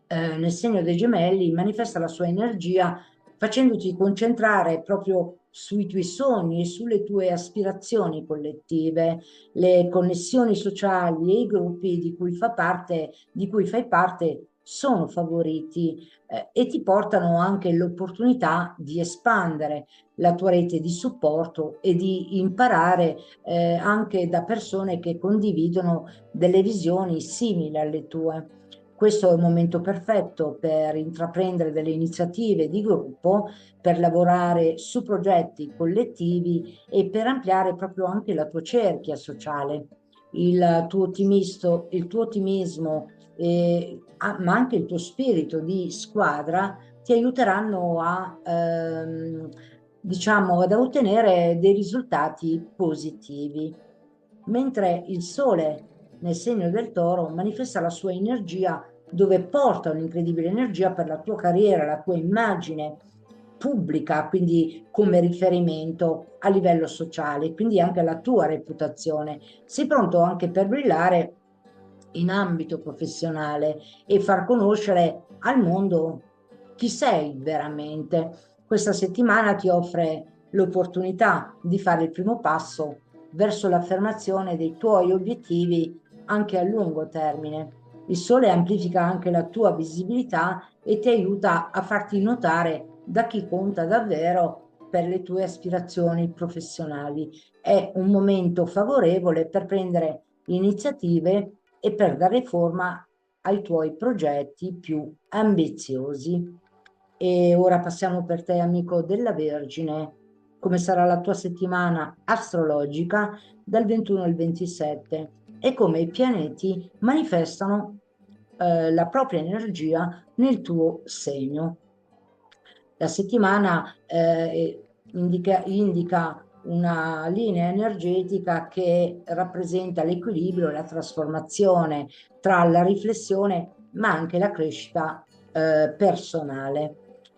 nel segno dei gemelli manifesta la sua energia facendoti concentrare proprio sui tuoi sogni e sulle tue aspirazioni collettive, le connessioni sociali e i gruppi di cui fai parte sono favoriti e ti portano anche l'opportunità di espandere la tua rete di supporto e di imparare anche da persone che condividono delle visioni simili alle tue. Questo è un momento perfetto per intraprendere delle iniziative di gruppo, per lavorare su progetti collettivi e per ampliare proprio anche la tua cerchia sociale. Il tuo ottimismo, ma anche il tuo spirito di squadra ti aiuteranno diciamo, ad ottenere dei risultati positivi. Mentre il Sole nel segno del Toro manifesta la sua energia dove porta un'incredibile energia per la tua carriera, la tua immagine pubblica, quindi come riferimento a livello sociale, quindi anche la tua reputazione. Sei pronto anche per brillare in ambito professionale e far conoscere al mondo chi sei veramente. Questa settimana ti offre l'opportunità di fare il primo passo verso l'affermazione dei tuoi obiettivi anche a lungo termine. Il sole amplifica anche la tua visibilità e ti aiuta a farti notare da chi conta davvero per le tue aspirazioni professionali. È un momento favorevole per prendere iniziative e per dare forma ai tuoi progetti più ambiziosi. E ora passiamo per te, amico della Vergine, come sarà la tua settimana astrologica dal 21 al 27 e come i pianeti manifestano la propria energia nel tuo segno. La settimana indica una linea energetica che rappresenta l'equilibrio e la trasformazione tra la riflessione ma anche la crescita personale.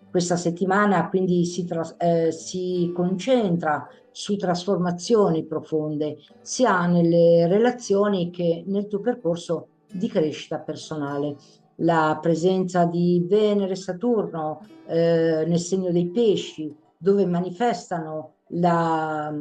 Questa settimana quindi si concentra su trasformazioni profonde, sia nelle relazioni che nel tuo percorso di crescita personale. La presenza di Venere e Saturno nel segno dei pesci, dove manifestano la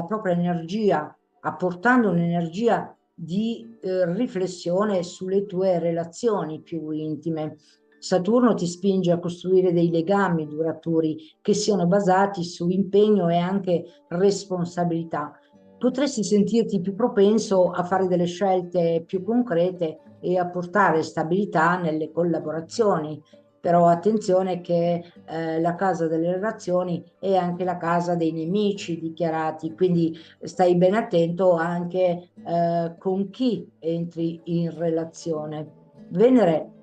propria energia, apportando un'energia di riflessione sulle tue relazioni più intime. Saturno ti spinge a costruire dei legami duraturi che siano basati su impegno e anche responsabilità. Potresti sentirti più propenso a fare delle scelte più concrete e a portare stabilità nelle collaborazioni. Però attenzione che la casa delle relazioni è anche la casa dei nemici dichiarati, quindi stai ben attento anche con chi entri in relazione. Venere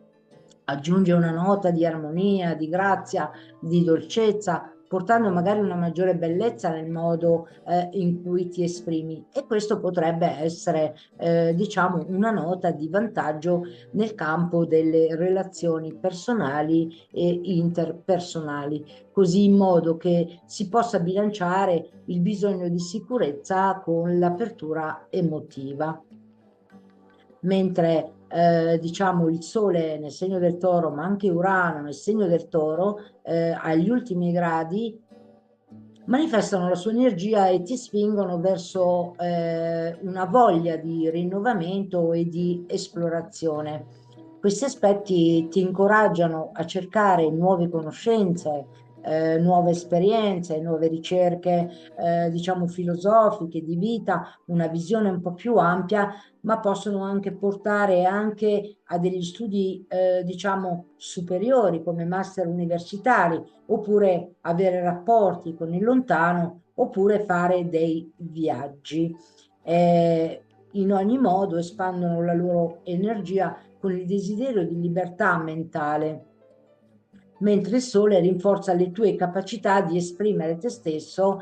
aggiunge una nota di armonia, di grazia, di dolcezza, portando magari una maggiore bellezza nel modo in cui ti esprimi e questo potrebbe essere, diciamo, una nota di vantaggio nel campo delle relazioni personali e interpersonali, così in modo che si possa bilanciare il bisogno di sicurezza con l'apertura emotiva. Mentre diciamo il Sole nel segno del Toro, ma anche Urano nel segno del Toro, agli ultimi gradi manifestano la sua energia e ti spingono verso una voglia di rinnovamento e di esplorazione. Questi aspetti ti incoraggiano a cercare nuove conoscenze, nuove esperienze, nuove ricerche, diciamo, filosofiche, di vita, una visione un po' più ampia, ma possono anche portare anche a degli studi, diciamo, superiori come master universitari oppure avere rapporti con il lontano, oppure fare dei viaggi. In ogni modo espandono la loro energia con il desiderio di libertà mentale, mentre il sole rinforza le tue capacità di esprimere te stesso,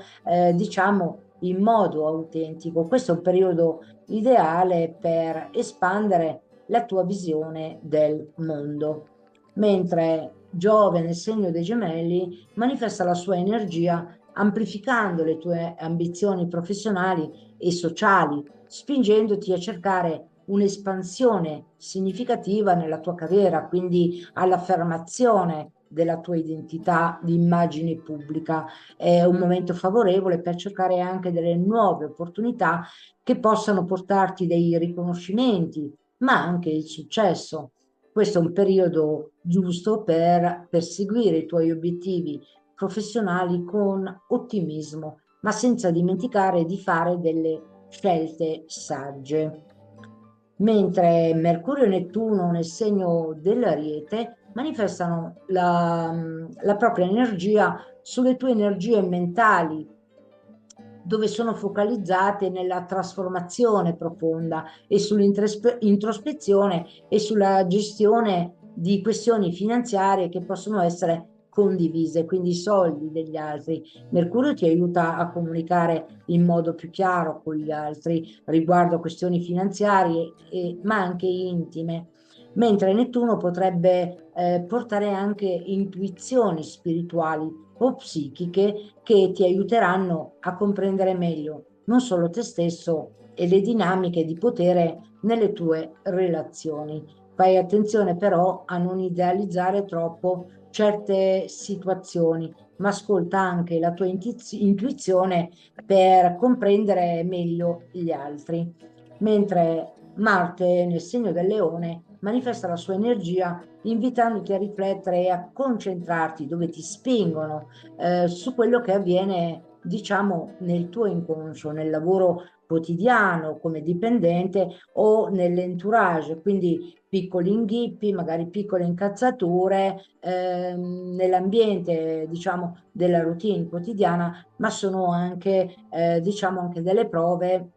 diciamo, in modo autentico. Questo è un periodo ideale per espandere la tua visione del mondo. Mentre Giove nel segno dei gemelli manifesta la sua energia amplificando le tue ambizioni professionali e sociali, spingendoti a cercare un'espansione significativa nella tua carriera, quindi all'affermazione della tua identità di immagine pubblica. È un momento favorevole per cercare anche delle nuove opportunità che possano portarti dei riconoscimenti, ma anche il successo. Questo è un periodo giusto per perseguire i tuoi obiettivi professionali con ottimismo, ma senza dimenticare di fare delle scelte sagge. Mentre Mercurio e Nettuno nel segno dell'Ariete manifestano la propria energia sulle tue energie mentali, dove sono focalizzate nella trasformazione profonda e sull'introspezione e sulla gestione di questioni finanziarie che possono essere condivise, quindi i soldi degli altri. Mercurio ti aiuta a comunicare in modo più chiaro con gli altri riguardo a questioni finanziarie, ma anche intime, mentre Nettuno potrebbe portare anche intuizioni spirituali o psichiche che ti aiuteranno a comprendere meglio non solo te stesso e le dinamiche di potere nelle tue relazioni. Fai attenzione però a non idealizzare troppo certe situazioni, ma ascolta anche la tua intuizione per comprendere meglio gli altri. Mentre Marte nel segno del Leone manifesta la sua energia invitandoti a riflettere e a concentrarti dove ti spingono su quello che avviene, diciamo, nel tuo inconscio, nel lavoro quotidiano come dipendente o nell'entourage, quindi piccoli inghippi, magari piccole incazzature nell'ambiente, diciamo, della routine quotidiana, ma sono anche, diciamo, anche delle prove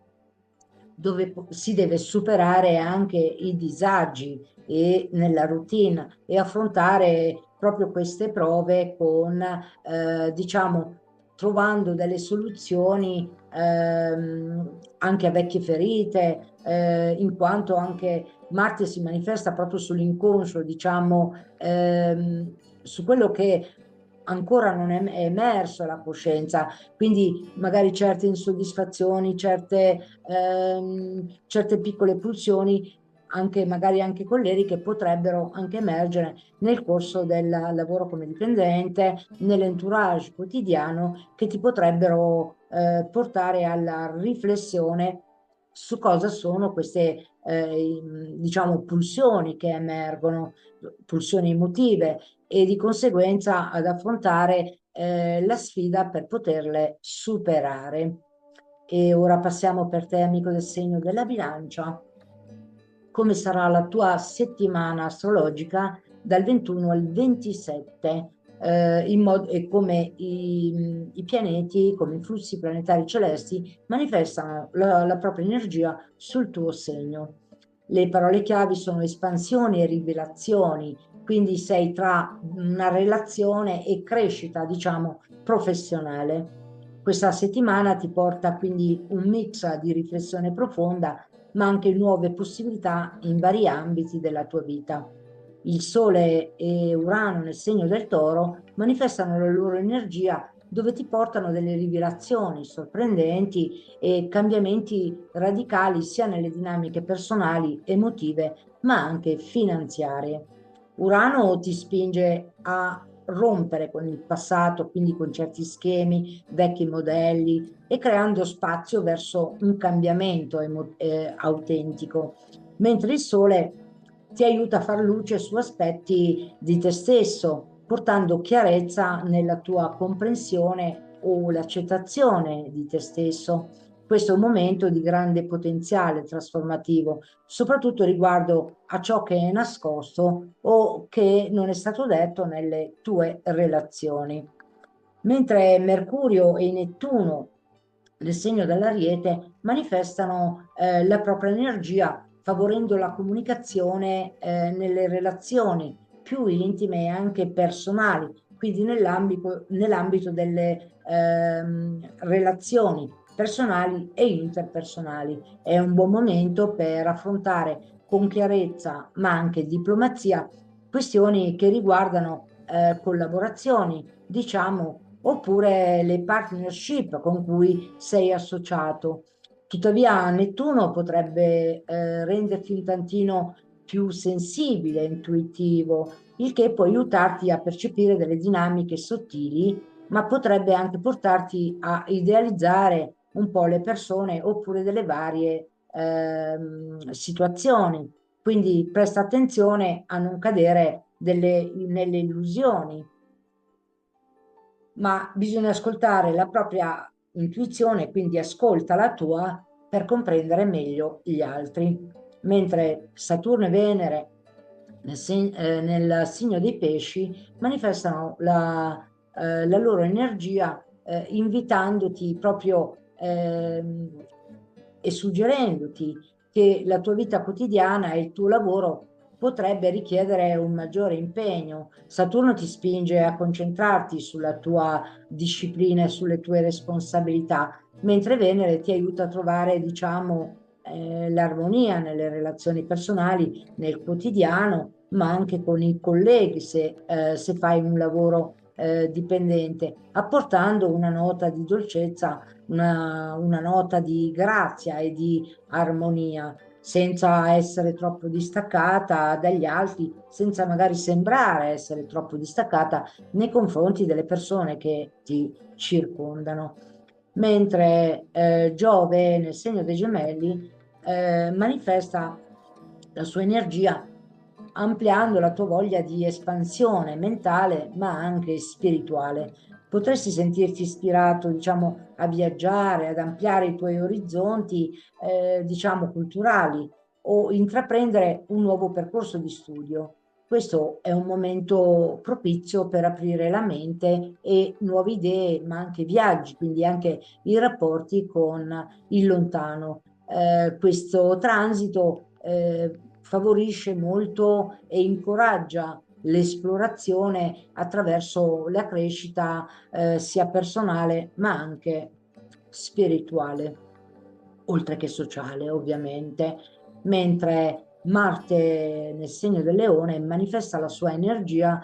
dove si deve superare anche i disagi e nella routine e affrontare proprio queste prove con, diciamo, trovando delle soluzioni anche a vecchie ferite, in quanto anche Marte si manifesta proprio sull'inconscio, diciamo, su quello che ancora non è emerso alla coscienza, quindi magari certe insoddisfazioni, certe piccole pulsioni, anche magari anche colleriche, potrebbero anche emergere nel corso del lavoro come dipendente, nell'entourage quotidiano, che ti potrebbero portare alla riflessione su cosa sono queste, diciamo, pulsioni che emergono, pulsioni emotive, e di conseguenza ad affrontare la sfida per poterle superare. E ora passiamo per te, amico del segno della bilancia. Come sarà la tua settimana astrologica dal 21 al 27, e come i pianeti, come i flussi planetari celesti manifestano la propria energia sul tuo segno. Le parole chiavi sono espansioni e rivelazioni, quindi sei tra una relazione e crescita, diciamo, professionale. Questa settimana ti porta quindi un mix di riflessione profonda, ma anche nuove possibilità in vari ambiti della tua vita. Il Sole e Urano nel segno del Toro manifestano la loro energia, dove ti portano delle rivelazioni sorprendenti e cambiamenti radicali sia nelle dinamiche personali, emotive, ma anche finanziarie. Urano ti spinge a rompere con il passato, quindi con certi schemi, vecchi modelli, e creando spazio verso un cambiamento autentico, mentre il Sole ti aiuta a far luce su aspetti di te stesso, portando chiarezza nella tua comprensione o l'accettazione di te stesso. Questo è un momento di grande potenziale trasformativo, soprattutto riguardo a ciò che è nascosto o che non è stato detto nelle tue relazioni. Mentre Mercurio e Nettuno nel segno dell'Ariete manifestano la propria energia, favorendo la comunicazione nelle relazioni più intime e anche personali, quindi nell'ambito delle relazioni personali e interpersonali. È un buon momento per affrontare con chiarezza, ma anche diplomazia, questioni che riguardano collaborazioni, diciamo, oppure le partnership con cui sei associato. Tuttavia, Nettuno potrebbe renderti un tantino più sensibile, intuitivo, il che può aiutarti a percepire delle dinamiche sottili, ma potrebbe anche portarti a idealizzare un po' le persone oppure delle varie situazioni. Quindi presta attenzione a non cadere nelle illusioni, ma bisogna ascoltare la propria intuizione, quindi ascolta la tua per comprendere meglio gli altri. Mentre Saturno e Venere nel segno dei pesci manifestano la loro energia, invitandoti proprio e suggerendoti che la tua vita quotidiana e il tuo lavoro potrebbe richiedere un maggiore impegno. Saturno ti spinge a concentrarti sulla tua disciplina e sulle tue responsabilità, mentre Venere ti aiuta a trovare, diciamo, l'armonia nelle relazioni personali, nel quotidiano, ma anche con i colleghi se fai un lavoro dipendente, apportando una nota di dolcezza, una nota di grazia e di armonia, senza essere troppo distaccata dagli altri, senza magari sembrare essere troppo distaccata nei confronti delle persone che ti circondano. Mentre Giove nel segno dei gemelli manifesta la sua energia ampliando la tua voglia di espansione mentale, ma anche spirituale. Potresti sentirti ispirato, diciamo, a viaggiare, ad ampliare i tuoi orizzonti, diciamo, culturali, o intraprendere un nuovo percorso di studio. Questo è un momento propizio per aprire la mente e nuove idee, ma anche viaggi, quindi anche i rapporti con il lontano. Questo transito favorisce molto e incoraggia l'esplorazione attraverso la crescita sia personale ma anche spirituale, oltre che sociale ovviamente, mentre Marte nel segno del Leone manifesta la sua energia,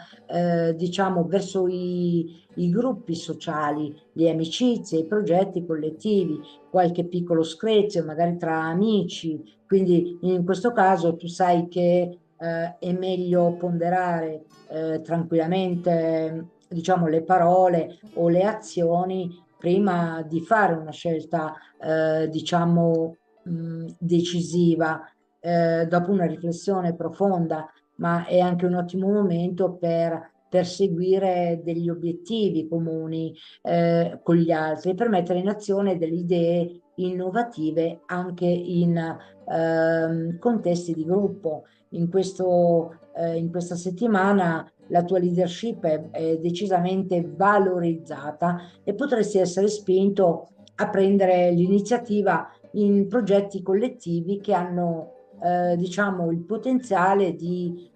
diciamo, verso i gruppi sociali, le amicizie, i progetti collettivi, qualche piccolo screzio, magari tra amici. Quindi in questo caso tu sai che è meglio ponderare tranquillamente, diciamo, le parole o le azioni prima di fare una scelta, diciamo, decisiva, dopo una riflessione profonda, ma è anche un ottimo momento per perseguire degli obiettivi comuni, con gli altri e per mettere in azione delle idee innovative anche in contesti di gruppo. In questa settimana la tua leadership è decisamente valorizzata e potresti essere spinto a prendere l'iniziativa in progetti collettivi che hanno, diciamo, il potenziale di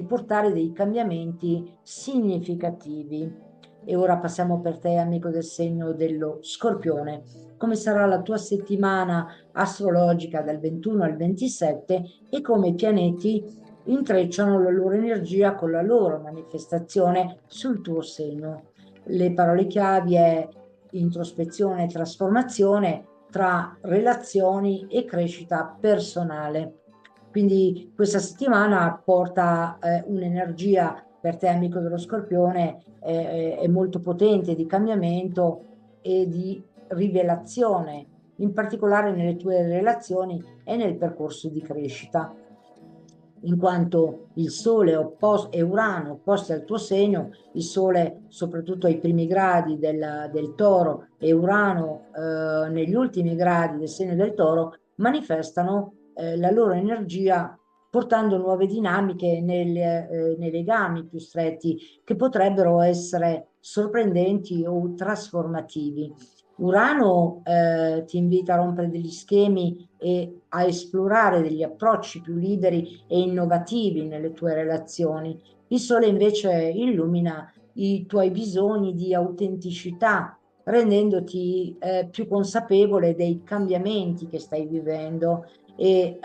portare dei cambiamenti significativi. E ora passiamo per te, amico del segno dello Scorpione. Come sarà la tua settimana astrologica dal 21 al 27 e come i pianeti intrecciano la loro energia con la loro manifestazione sul tuo segno. Le parole chiavi è introspezione e trasformazione tra relazioni e crescita personale. Quindi questa settimana porta un'energia per te, amico dello Scorpione, è molto potente di cambiamento e di rivelazione, in particolare nelle tue relazioni e nel percorso di crescita, in quanto il Sole e Urano opposti al tuo segno, il Sole soprattutto ai primi gradi del Toro e Urano negli ultimi gradi del segno del Toro, manifestano la loro energia portando nuove dinamiche nei legami più stretti che potrebbero essere sorprendenti o trasformativi. Urano ti invita a rompere degli schemi e a esplorare degli approcci più liberi e innovativi nelle tue relazioni. Il Sole invece illumina i tuoi bisogni di autenticità, rendendoti più consapevole dei cambiamenti che stai vivendo e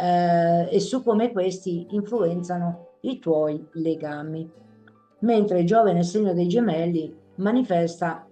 su come questi influenzano i tuoi legami. Mentre Giove nel segno dei Gemelli manifesta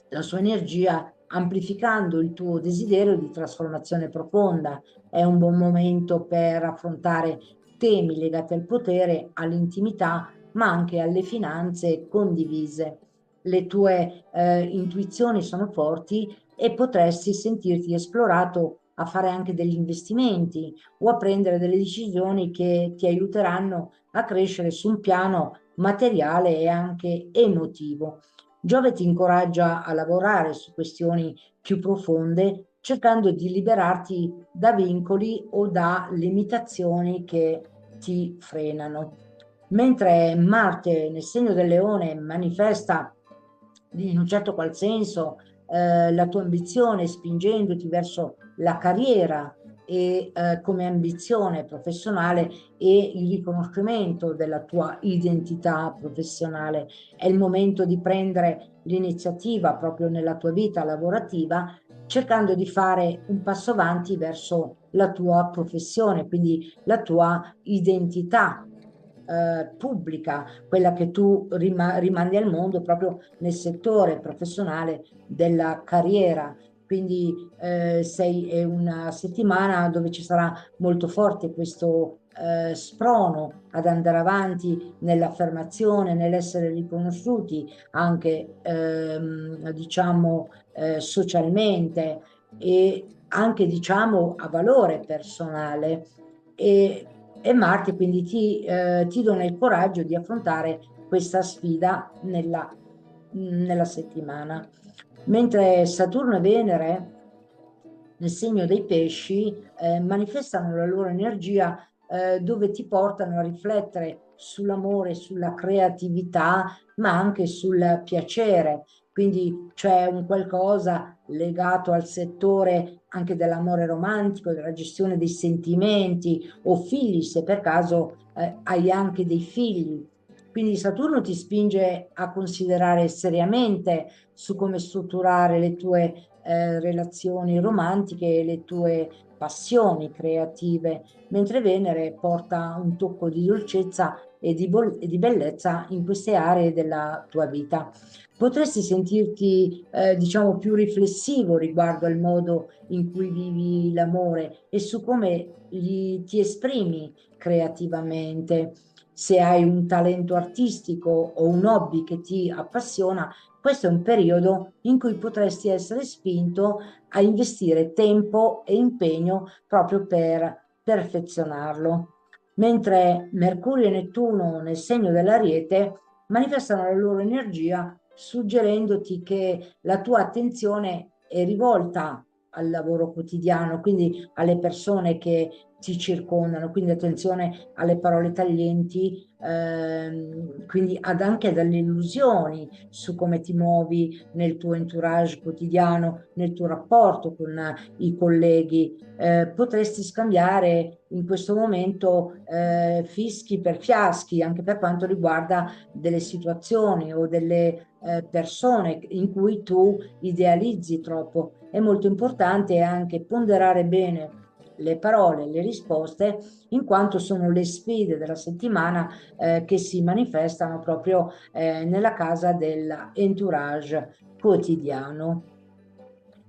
la sua energia amplificando il tuo desiderio di trasformazione profonda. È un buon momento per affrontare temi legati al potere, all'intimità, ma anche alle finanze condivise. Le tue intuizioni sono forti e potresti sentirti esplorato a fare anche degli investimenti o a prendere delle decisioni che ti aiuteranno a crescere su un piano materiale e anche emotivo. Giove ti incoraggia a lavorare su questioni più profonde, cercando di liberarti da vincoli o da limitazioni che ti frenano. Mentre Marte nel segno del Leone manifesta in un certo qual senso la tua ambizione spingendoti verso la carriera e come ambizione professionale e il riconoscimento della tua identità professionale. È il momento di prendere l'iniziativa proprio nella tua vita lavorativa, cercando di fare un passo avanti verso la tua professione, quindi la tua identità pubblica, quella che tu rimandi al mondo proprio nel settore professionale della carriera. Quindi è una settimana dove ci sarà molto forte questo sprono ad andare avanti nell'affermazione, nell'essere riconosciuti anche diciamo socialmente e anche diciamo a valore personale e, e Marte quindi ti dona il coraggio di affrontare questa sfida nella settimana. Mentre Saturno e Venere nel segno dei pesci manifestano la loro energia dove ti portano a riflettere sull'amore, sulla creatività, ma anche sul piacere. Quindi c'è un qualcosa legato al settore anche dell'amore romantico, della gestione dei sentimenti o figli, se per caso hai anche dei figli Quindi Saturno ti spinge a considerare seriamente su come strutturare le tue relazioni romantiche e le tue passioni creative, mentre Venere porta un tocco di dolcezza e di bellezza in queste aree della tua vita. Potresti sentirti, diciamo, più riflessivo riguardo al modo in cui vivi l'amore e su come ti esprimi creativamente. Se hai un talento artistico o un hobby che ti appassiona, questo è un periodo in cui potresti essere spinto a investire tempo e impegno proprio per perfezionarlo. Mentre Mercurio e Nettuno nel segno dell'Ariete manifestano la loro energia suggerendoti che la tua attenzione è rivolta al lavoro quotidiano, quindi alle persone che ti circondano, quindi attenzione alle parole taglienti, quindi anche dalle illusioni su come ti muovi nel tuo entourage quotidiano, nel tuo rapporto con i colleghi. Potresti scambiare in questo momento fischi per fiaschi, anche per quanto riguarda delle situazioni o delle persone in cui tu idealizzi troppo. È molto importante anche ponderare bene le parole, le risposte, in quanto sono le sfide della settimana che si manifestano proprio nella casa dell'entourage quotidiano.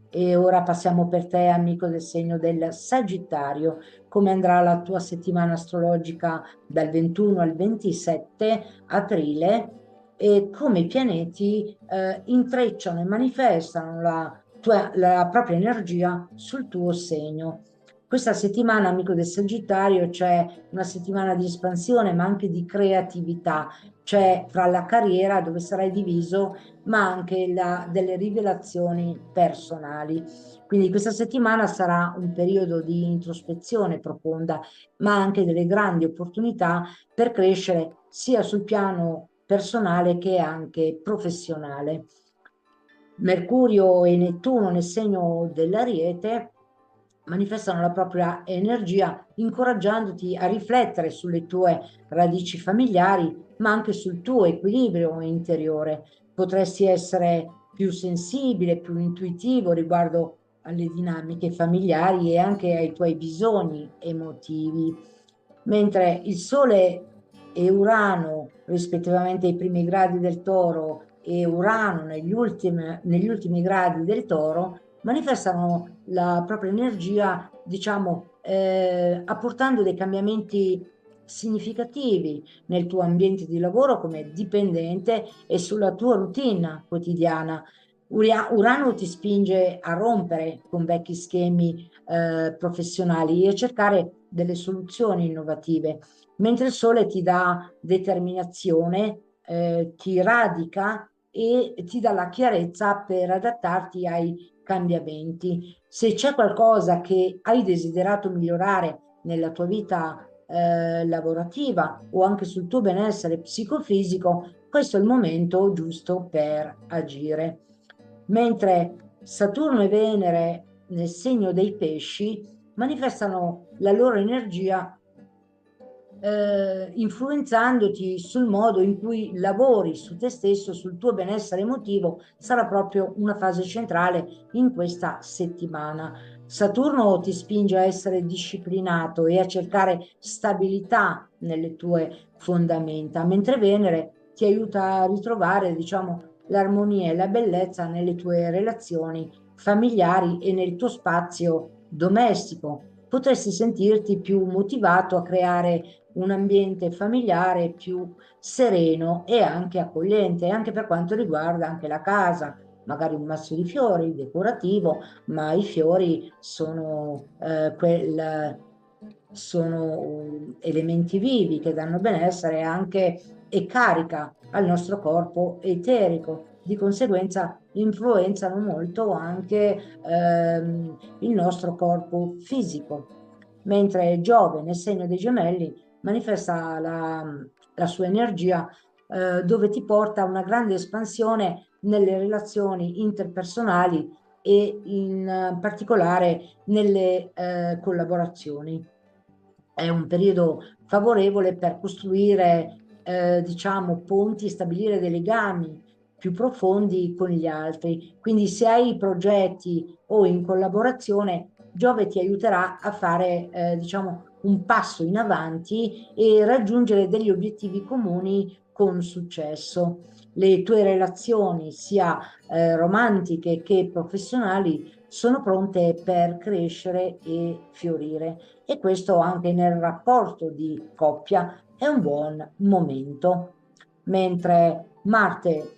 E ora passiamo per te, amico del segno del Sagittario. Come andrà la tua settimana astrologica dal 21 al 27 aprile e come i pianeti intrecciano e manifestano la propria energia sul tuo segno. Questa settimana, amico del Sagittario, c'è una settimana di espansione, ma anche di creatività. C'è fra la carriera dove sarai diviso ma anche delle rivelazioni personali. Quindi questa settimana sarà un periodo di introspezione profonda, ma anche delle grandi opportunità per crescere sia sul piano personale che anche professionale. Mercurio e Nettuno nel segno dell'Ariete manifestano la propria energia, incoraggiandoti a riflettere sulle tue radici familiari, ma anche sul tuo equilibrio interiore. Potresti essere più sensibile, più intuitivo riguardo alle dinamiche familiari e anche ai tuoi bisogni emotivi. Mentre il Sole e Urano, rispettivamente ai primi gradi del Toro e Urano negli ultimi gradi del Toro, manifestano la propria energia, diciamo, apportando dei cambiamenti significativi nel tuo ambiente di lavoro come dipendente e sulla tua routine quotidiana. Urano ti spinge a rompere con vecchi schemi professionali e a cercare delle soluzioni innovative, mentre il Sole ti dà determinazione, ti radica e ti dà la chiarezza per adattarti ai cambiamenti. Se c'è qualcosa che hai desiderato migliorare nella tua vita lavorativa o anche sul tuo benessere psicofisico, questo è il momento giusto per agire. Mentre Saturno e Venere nel segno dei pesci manifestano la loro energia influenzandoti sul modo in cui lavori su te stesso, sul tuo benessere emotivo, sarà proprio una fase centrale in questa settimana. Saturno ti spinge a essere disciplinato e a cercare stabilità nelle tue fondamenta, mentre Venere ti aiuta a ritrovare, diciamo, l'armonia e la bellezza nelle tue relazioni familiari e nel tuo spazio domestico. Potresti sentirti più motivato a creare un ambiente familiare più sereno e anche accogliente, anche per quanto riguarda anche la casa, magari un masso di fiori decorativo, ma i fiori sono elementi vivi che danno benessere anche e carica al nostro corpo eterico. Di conseguenza influenzano molto anche il nostro corpo fisico. Mentre Giove nel segno dei gemelli manifesta la sua energia dove ti porta a una grande espansione nelle relazioni interpersonali e in particolare nelle collaborazioni. È un periodo favorevole per costruire diciamo, ponti, stabilire dei legami più profondi con gli altri. Quindi se hai progetti o in collaborazione, Giove ti aiuterà a fare, diciamo, un passo in avanti e raggiungere degli obiettivi comuni con successo. Le tue relazioni, sia romantiche che professionali, sono pronte per crescere e fiorire. E questo anche nel rapporto di coppia è un buon momento. Mentre Marte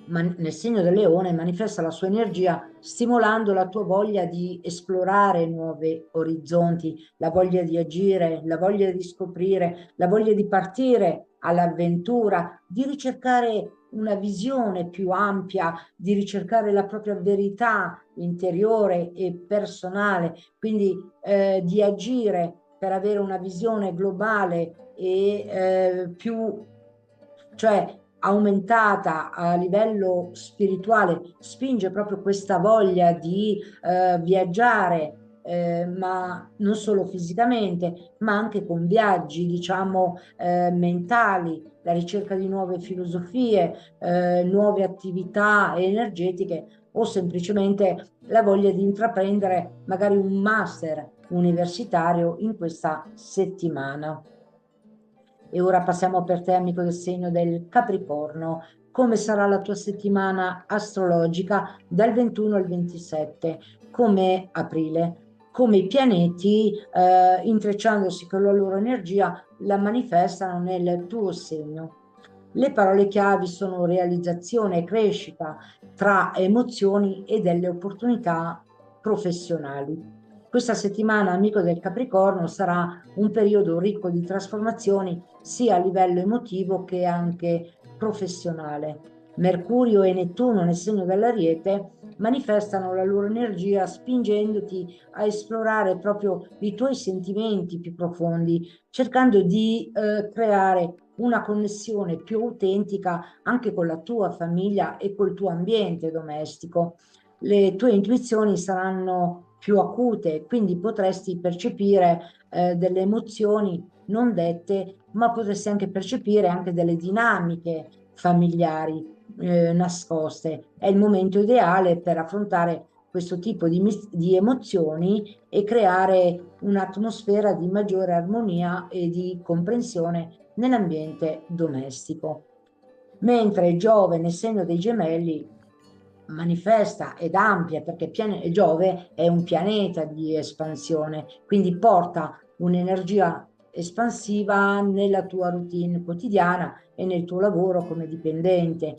nel segno del leone manifesta la sua energia stimolando la tua voglia di esplorare nuovi orizzonti, la voglia di agire, la voglia di scoprire, la voglia di partire all'avventura, di ricercare una visione più ampia, di ricercare la propria verità interiore e personale, quindi di agire per avere una visione globale e più, cioè aumentata a livello spirituale, spinge proprio questa voglia di viaggiare, ma non solo fisicamente, ma anche con viaggi, diciamo, mentali, la ricerca di nuove filosofie, nuove attività energetiche o semplicemente la voglia di intraprendere magari un master universitario in questa settimana. E ora passiamo per te, amico del segno del Capricorno. Come sarà la tua settimana astrologica dal 21 al 27? Come aprile? Come i pianeti, intrecciandosi con la loro energia, la manifestano nel tuo segno. Le parole chiavi sono realizzazione e crescita tra emozioni e delle opportunità professionali. Questa settimana, amico del Capricorno, sarà un periodo ricco di trasformazioni sia a livello emotivo che anche professionale. Mercurio e Nettuno nel segno dell'Ariete manifestano la loro energia spingendoti a esplorare proprio i tuoi sentimenti più profondi, cercando di creare una connessione più autentica anche con la tua famiglia e col tuo ambiente domestico. Le tue intuizioni saranno più acute, quindi potresti percepire delle emozioni non dette, ma potresti anche percepire anche delle dinamiche familiari nascoste. È il momento ideale per affrontare questo tipo di emozioni e creare un'atmosfera di maggiore armonia e di comprensione nell'ambiente domestico. Mentre Giove nel segno dei Gemelli manifesta ed ampia perché Giove è un pianeta di espansione, quindi porta un'energia espansiva nella tua routine quotidiana e nel tuo lavoro come dipendente,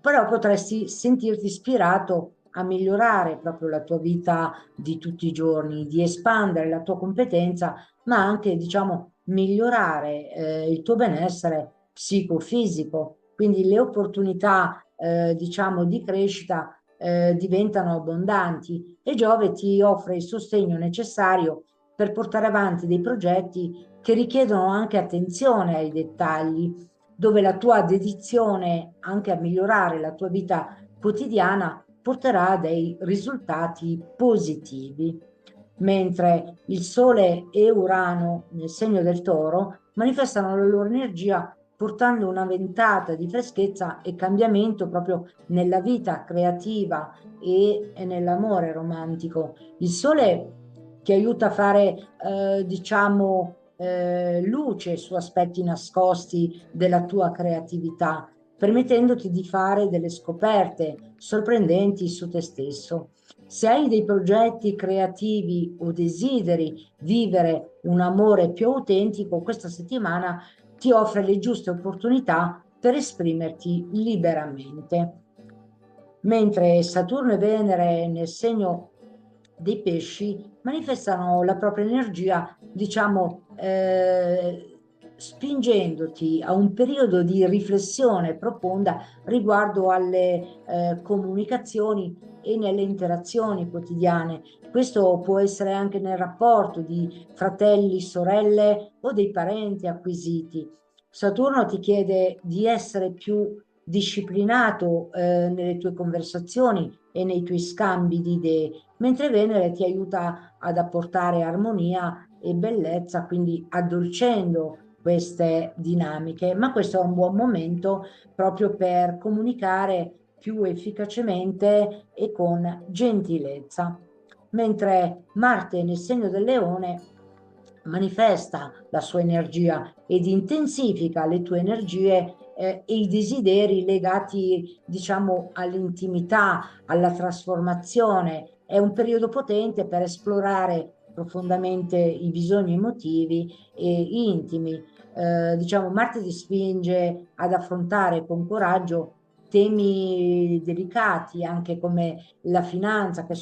però potresti sentirti ispirato a migliorare proprio la tua vita di tutti i giorni, di espandere la tua competenza, ma anche, diciamo, migliorare il tuo benessere psicofisico. Quindi le opportunità, diciamo, di crescita diventano abbondanti e Giove ti offre il sostegno necessario per portare avanti dei progetti che richiedono anche attenzione ai dettagli, dove la tua dedizione anche a migliorare la tua vita quotidiana porterà a dei risultati positivi. Mentre il Sole e Urano nel segno del Toro manifestano la loro energia portando una ventata di freschezza e cambiamento proprio nella vita creativa e nell'amore romantico. Il Sole ti aiuta a fare, diciamo, luce su aspetti nascosti della tua creatività, permettendoti di fare delle scoperte sorprendenti su te stesso. Se hai dei progetti creativi o desideri vivere un amore più autentico, questa settimana ti offre le giuste opportunità per esprimerti liberamente. Mentre Saturno e Venere nel segno dei pesci manifestano la propria energia, diciamo, spingendoti a un periodo di riflessione profonda riguardo alle comunicazioni e nelle interazioni quotidiane. Questo può essere anche nel rapporto di fratelli, sorelle o dei parenti acquisiti. Saturno ti chiede di essere più disciplinato nelle tue conversazioni e nei tuoi scambi di idee, mentre Venere ti aiuta ad apportare armonia e bellezza, quindi addolcendo queste dinamiche, ma questo è un buon momento proprio per comunicare più efficacemente e con gentilezza. Mentre Marte nel segno del Leone manifesta la sua energia ed intensifica le tue energie e i desideri legati, diciamo, all'intimità, alla trasformazione. È un periodo potente per esplorare profondamente i bisogni emotivi e intimi. Diciamo, Marte ti spinge ad affrontare con coraggio temi delicati, anche come la finanza, che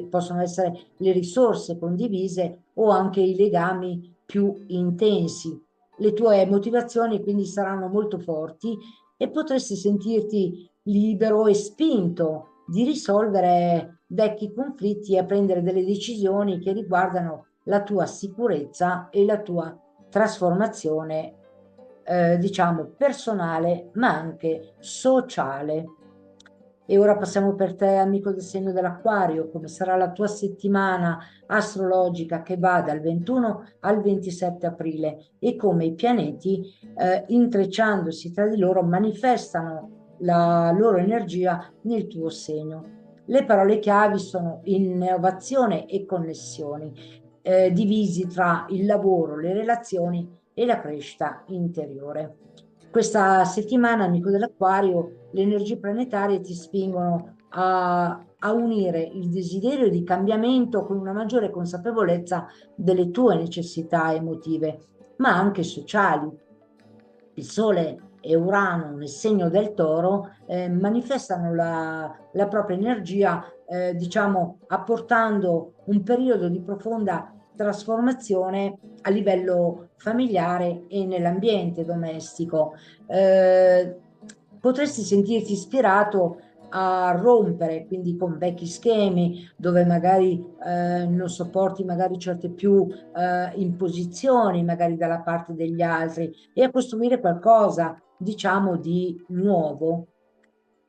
possono essere le risorse condivise o anche i legami più intensi. Le tue motivazioni quindi saranno molto forti e potresti sentirti libero e spinto di risolvere vecchi conflitti e a prendere delle decisioni che riguardano la tua sicurezza e la tua trasformazione, diciamo, personale, ma anche sociale. E ora passiamo per te, amico del segno dell'Acquario, come sarà la tua settimana astrologica che va dal 21 al 27 aprile e come i pianeti, intrecciandosi tra di loro, manifestano la loro energia nel tuo segno. Le parole chiavi sono innovazione e connessioni, divisi tra il lavoro, le relazioni e la crescita interiore. Questa settimana, amico dell'Acquario, le energie planetarie ti spingono a unire il desiderio di cambiamento con una maggiore consapevolezza delle tue necessità emotive, ma anche sociali. Il Sole e Urano nel segno del Toro manifestano la propria energia, diciamo, apportando un periodo di profonda trasformazione a livello familiare e nell'ambiente domestico. Eh, Potresti sentirti ispirato a rompere, quindi con vecchi schemi, dove magari non sopporti magari certe più imposizioni, magari dalla parte degli altri, e a costruire qualcosa, diciamo, di nuovo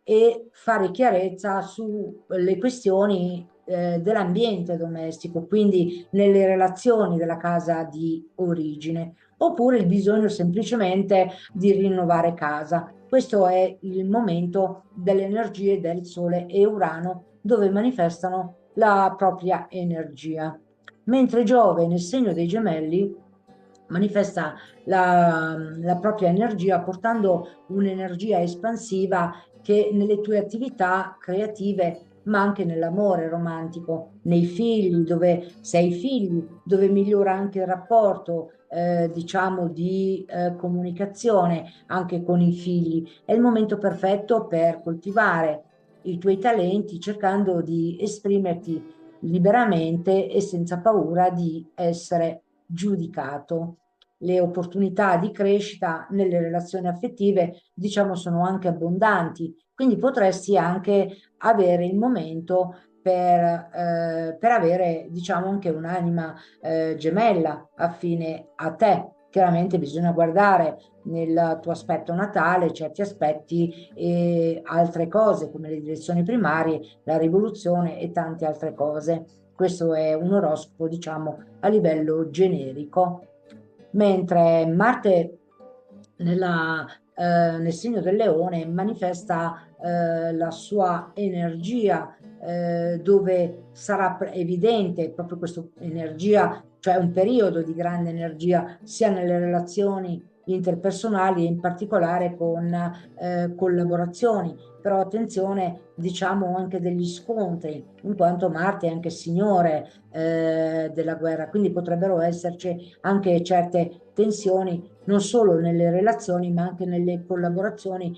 e fare chiarezza sulle questioni dell'ambiente domestico, quindi nelle relazioni della casa di origine, oppure il bisogno semplicemente di rinnovare casa. Questo è il momento delle energie del Sole e Urano dove manifestano la propria energia. Mentre Giove nel segno dei Gemelli manifesta la propria energia portando un'energia espansiva che nelle tue attività creative, ma anche nell'amore romantico, nei figli, dove sei figli, dove migliora anche il rapporto, diciamo, di comunicazione anche con i figli. È il momento perfetto per coltivare i tuoi talenti, cercando di esprimerti liberamente e senza paura di essere giudicato. Le opportunità di crescita nelle relazioni affettive, diciamo, sono anche abbondanti, quindi potresti anche avere il momento per avere, diciamo, anche un'anima gemella affine a te. Chiaramente bisogna guardare nel tuo aspetto natale certi aspetti e altre cose come le direzioni primarie, la rivoluzione e tante altre cose. Questo è un oroscopo, diciamo, a livello generico, mentre Marte nel segno del Leone manifesta la sua energia, dove sarà evidente proprio questa energia, cioè un periodo di grande energia sia nelle relazioni interpersonali e in particolare con collaborazioni. Però attenzione, diciamo, anche degli scontri, in quanto Marte è anche signore della guerra, quindi potrebbero esserci anche certe tensioni non solo nelle relazioni, ma anche nelle collaborazioni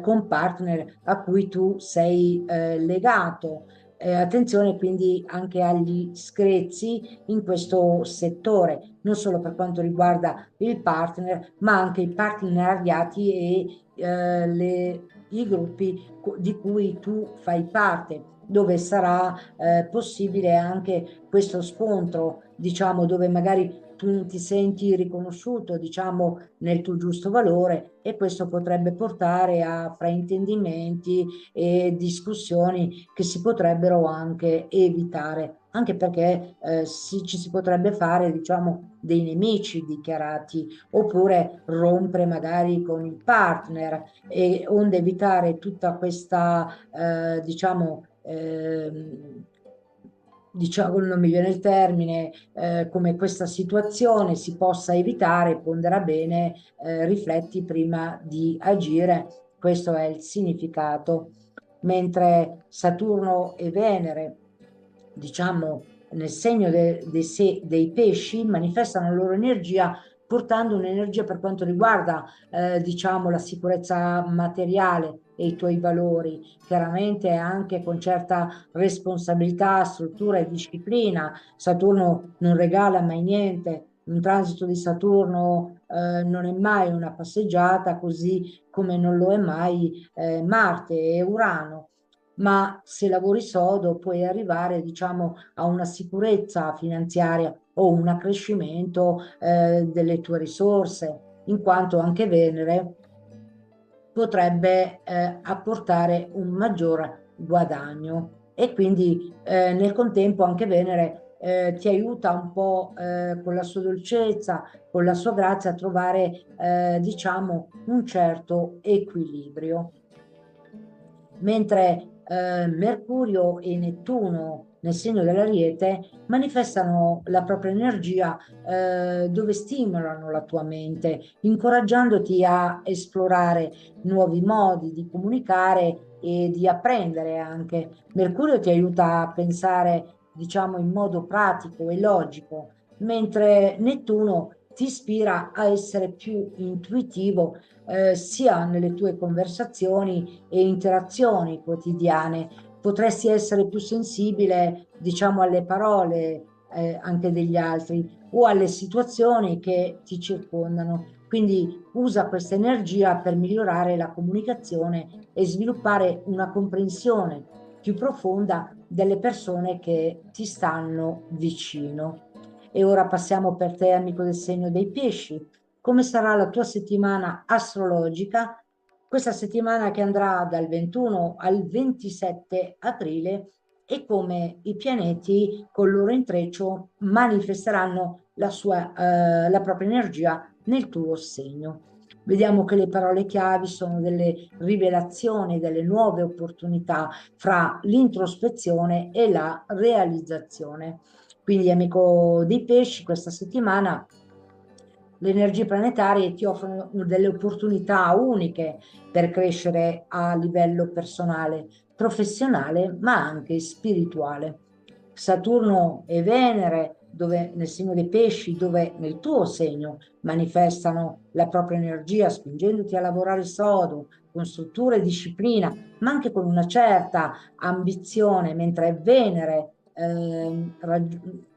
con partner a cui tu sei legato. Attenzione quindi anche agli screzi in questo settore, non solo per quanto riguarda il partner, ma anche i partenariati e i gruppi di cui tu fai parte. dove sarà possibile anche questo scontro, diciamo, dove magari tu non ti senti riconosciuto, diciamo, nel tuo giusto valore, e questo potrebbe portare a fraintendimenti e discussioni che si potrebbero anche evitare, anche perché ci si potrebbe fare, diciamo, dei nemici dichiarati, oppure rompere magari con il partner, e onde evitare tutta questa, diciamo, non mi viene il termine, come questa situazione si possa evitare, pondera bene, rifletti prima di agire. Questo è il significato. Mentre Saturno e Venere, diciamo, nel segno dei pesci, manifestano la loro energia portando un'energia per quanto riguarda, diciamo, la sicurezza materiale e i tuoi valori, chiaramente anche con certa responsabilità, struttura e disciplina. Saturno non regala mai niente. Un transito di Saturno non è mai una passeggiata, così come non lo è mai Marte e Urano. Ma se lavori sodo puoi arrivare, diciamo, a una sicurezza finanziaria o un accrescimento delle tue risorse, in quanto anche Venere potrebbe apportare un maggior guadagno, e quindi nel contempo anche Venere ti aiuta un po' con la sua dolcezza, con la sua grazia, a trovare, diciamo, un certo equilibrio. Mentre Mercurio e Nettuno nel segno dell'Ariete manifestano la propria energia, dove stimolano la tua mente, incoraggiandoti a esplorare nuovi modi di comunicare e di apprendere anche. Mercurio ti aiuta a pensare, diciamo, in modo pratico e logico, mentre Nettuno ti ispira a essere più intuitivo, sia nelle tue conversazioni e interazioni quotidiane. Potresti essere più sensibile, diciamo, alle parole anche degli altri, o alle situazioni che ti circondano. Quindi usa questa energia per migliorare la comunicazione e sviluppare una comprensione più profonda delle persone che ti stanno vicino. E ora passiamo per te, amico del segno dei pesci. Come sarà la tua settimana astrologica? Questa settimana che andrà dal 21 al 27 aprile, e come i pianeti col loro intreccio manifesteranno la propria energia nel tuo segno. Vediamo che le parole chiavi sono delle rivelazioni, delle nuove opportunità fra l'introspezione e la realizzazione. Quindi, amico dei pesci, questa settimana le energie planetarie ti offrono delle opportunità uniche per crescere a livello personale, professionale, ma anche spirituale. Saturno e Venere, dove nel segno dei pesci, dove nel tuo segno manifestano la propria energia, spingendoti a lavorare sodo, con struttura e disciplina, ma anche con una certa ambizione, mentre Venere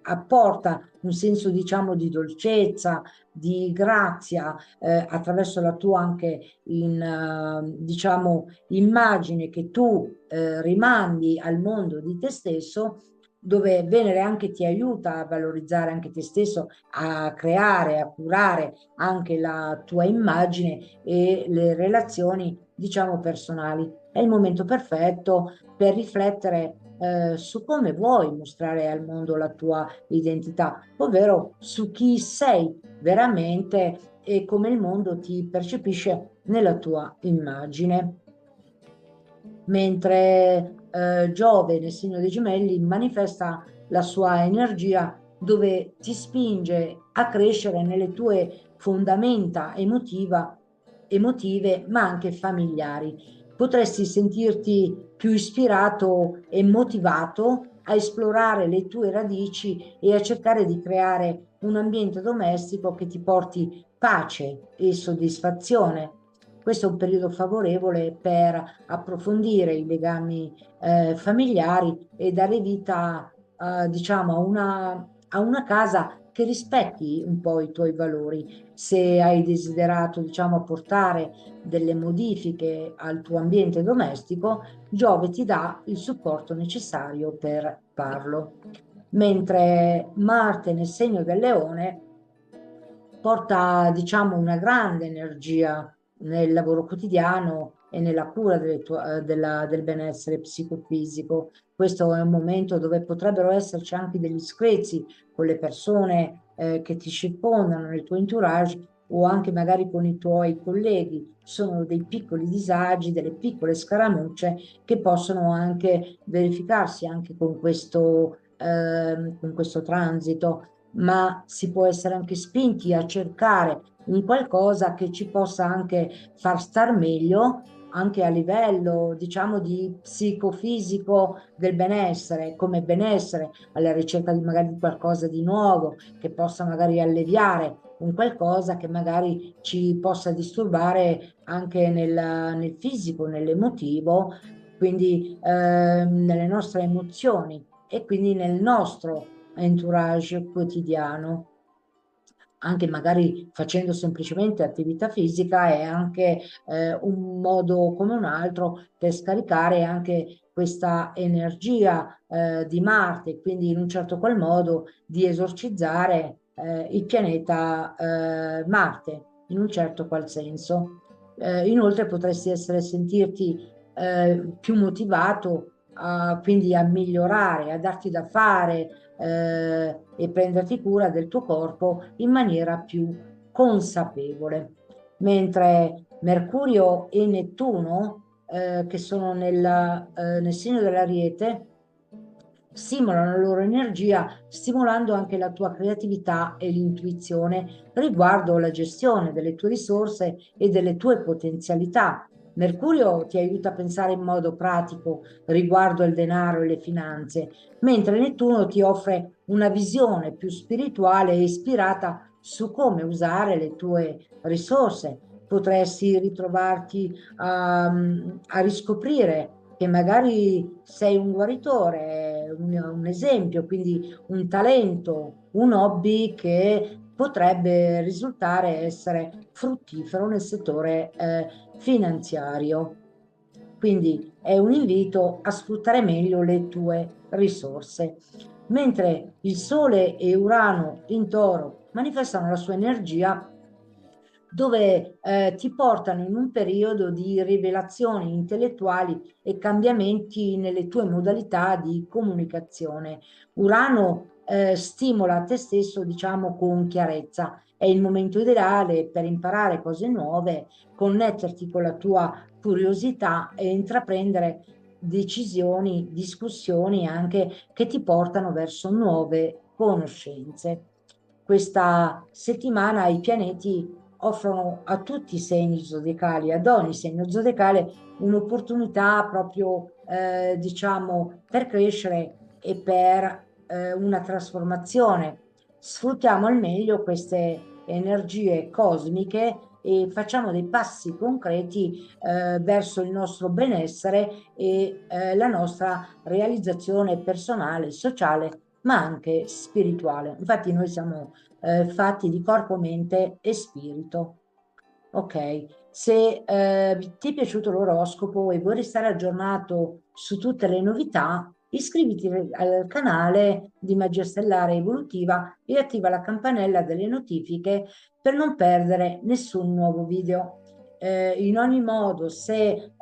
apporta un senso, diciamo, di dolcezza, di grazia, attraverso la tua anche diciamo, immagine che tu rimandi al mondo di te stesso, dove Venere anche ti aiuta a valorizzare anche te stesso, a creare, a curare anche la tua immagine e le relazioni, diciamo, personali. È il momento perfetto per riflettere su come vuoi mostrare al mondo la tua identità, ovvero su chi sei veramente e come il mondo ti percepisce nella tua immagine. Mentre Giove nel segno dei Gemelli manifesta la sua energia, dove ti spinge a crescere nelle tue fondamenta emotive, ma anche familiari. Potresti sentirti più ispirato e motivato a esplorare le tue radici e a cercare di creare un ambiente domestico che ti porti pace e soddisfazione. Questo è un periodo favorevole per approfondire i legami familiari e dare vita, diciamo, a una a una casa che rispetti un po' i tuoi valori. Se hai desiderato, diciamo, apportare delle modifiche al tuo ambiente domestico, Giove ti dà il supporto necessario per farlo. Mentre Marte nel segno del Leone porta, diciamo, una grande energia nel lavoro quotidiano e nella cura del benessere psicofisico. Questo è un momento dove potrebbero esserci anche degli screzi con le persone che ti circondano nel tuo entourage o anche magari con i tuoi colleghi. Sono dei piccoli disagi, delle piccole scaramucce che possono anche verificarsi anche con questo transito, ma si può essere anche spinti a cercare un qualcosa che ci possa anche far star meglio, anche a livello, diciamo, di psicofisico del benessere, come benessere, alla ricerca di magari di qualcosa di nuovo, che possa magari alleviare un qualcosa che magari ci possa disturbare anche nel fisico, nell'emotivo, quindi nelle nostre emozioni e quindi nel nostro entourage quotidiano. Anche magari facendo semplicemente attività fisica è anche un modo come un altro per scaricare anche questa energia di Marte, quindi in un certo qual modo di esorcizzare il pianeta Marte, in un certo qual senso. Inoltre potresti sentirti più motivato quindi a migliorare, a darti da fare e prenderti cura del tuo corpo in maniera più consapevole. Mentre Mercurio e Nettuno, che sono nel segno dell'Ariete, stimolano la loro energia, stimolando anche la tua creatività e l'intuizione riguardo la gestione delle tue risorse e delle tue potenzialità. Mercurio ti aiuta a pensare in modo pratico riguardo il denaro e le finanze, mentre Nettuno ti offre una visione più spirituale e ispirata su come usare le tue risorse. Potresti ritrovarti a riscoprire che magari sei un guaritore, un esempio, quindi un talento, un hobby che potrebbe risultare essere fruttifero nel settore finanziario. Quindi è un invito a sfruttare meglio le tue risorse. Mentre il Sole e Urano in Toro manifestano la sua energia dove ti portano in un periodo di rivelazioni intellettuali e cambiamenti nelle tue modalità di comunicazione. Urano stimola te stesso, diciamo, con chiarezza. È il momento ideale per imparare cose nuove, connetterti con la tua curiosità e intraprendere decisioni, discussioni anche che ti portano verso nuove conoscenze. Questa settimana i pianeti offrono a tutti i segni zodiacali, ad ogni segno zodiacale, un'opportunità proprio, diciamo, per crescere e per una trasformazione. Sfruttiamo al meglio queste energie cosmiche e facciamo dei passi concreti verso il nostro benessere e la nostra realizzazione personale, sociale, ma anche spirituale. Infatti noi siamo fatti di corpo, mente e spirito. Ok, se ti è piaciuto l'oroscopo e vuoi restare aggiornato su tutte le novità, iscriviti al canale di Magia Stellare Evolutiva e attiva la campanella delle notifiche per non perdere nessun nuovo video. In ogni modo, se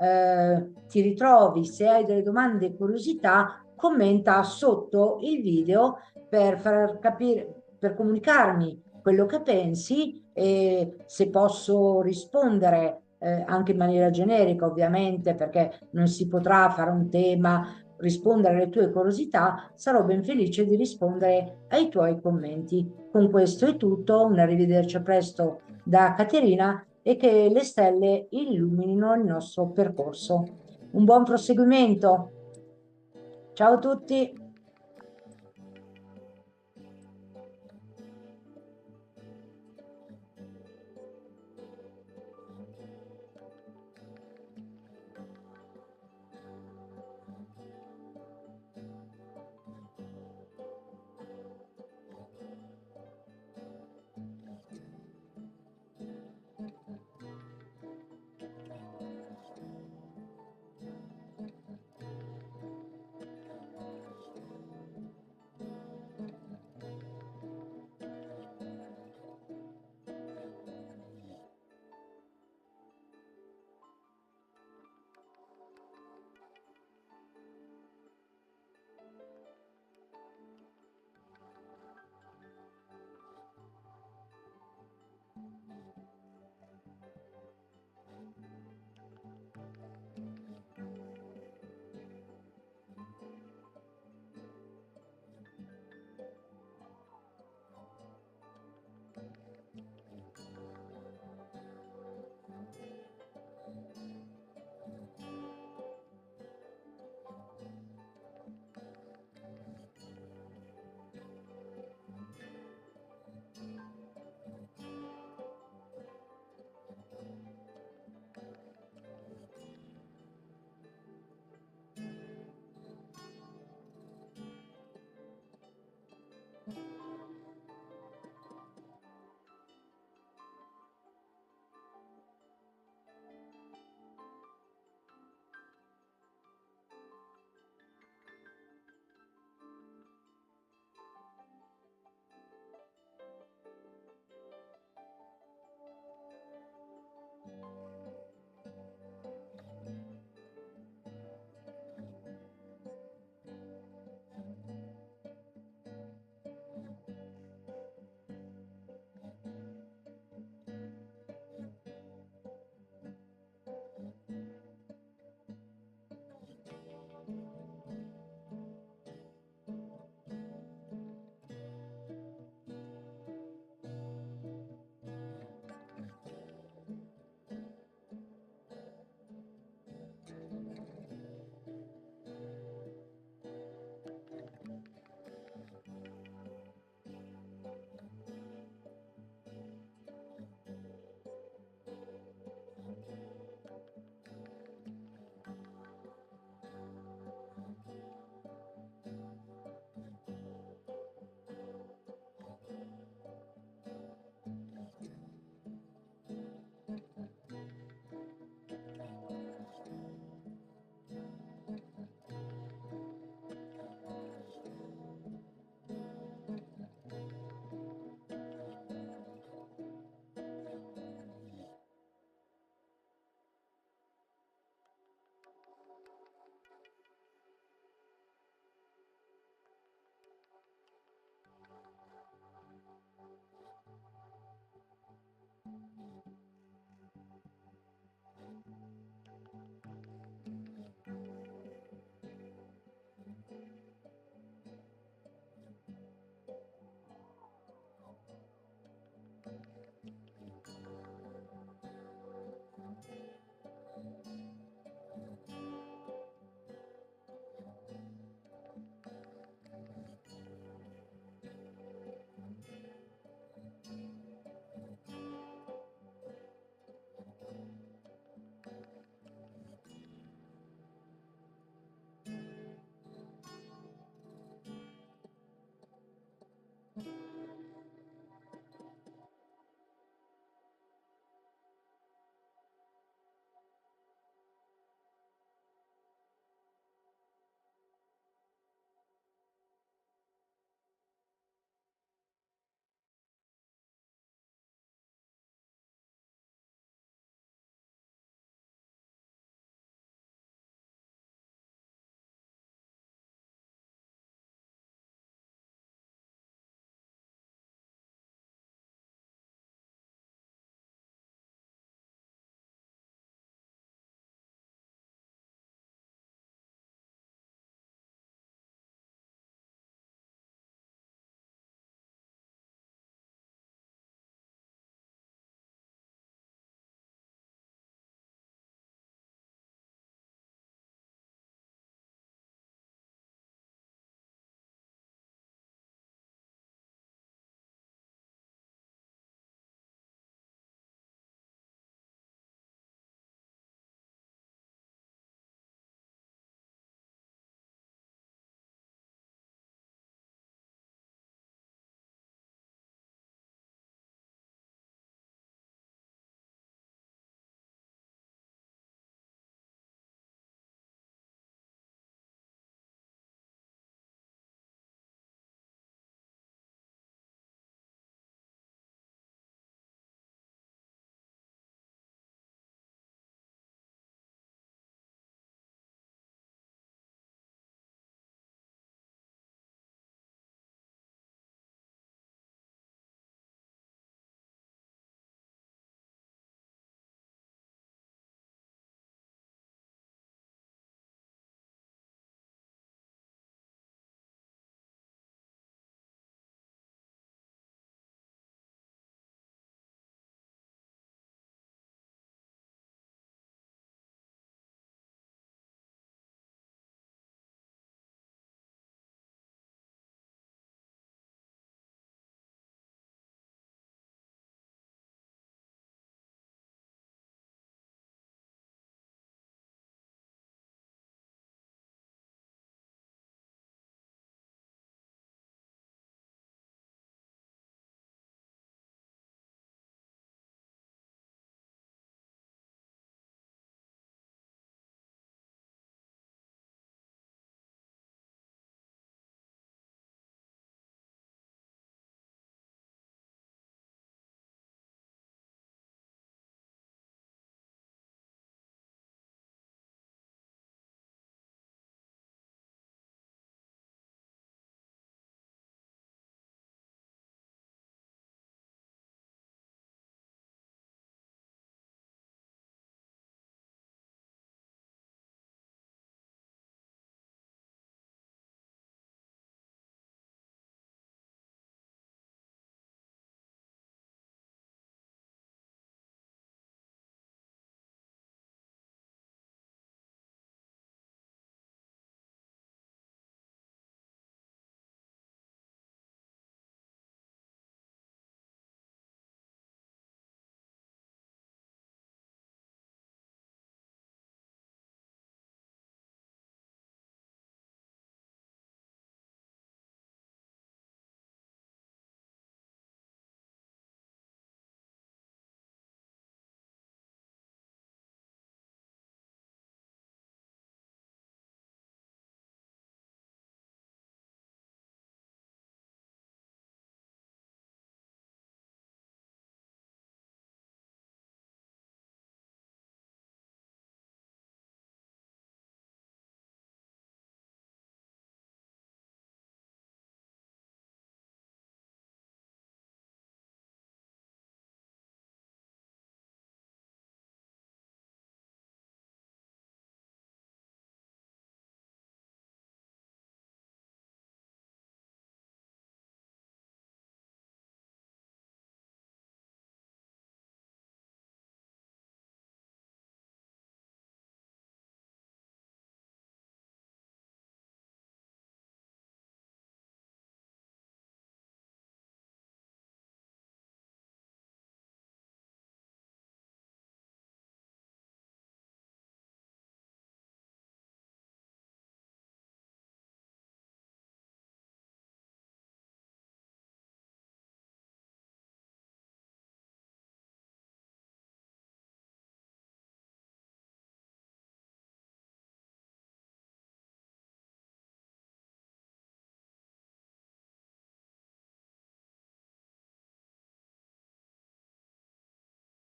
ti ritrovi, se hai delle domande e curiosità, commenta sotto il video per far capire, per comunicarmi quello che pensi e se posso rispondere anche in maniera generica, ovviamente, perché non si potrà fare un tema, rispondere alle tue curiosità, sarò ben felice di rispondere ai tuoi commenti. Con questo è tutto, un arrivederci a presto da Caterina e che le stelle illuminino il nostro percorso. Un buon proseguimento. Ciao a tutti.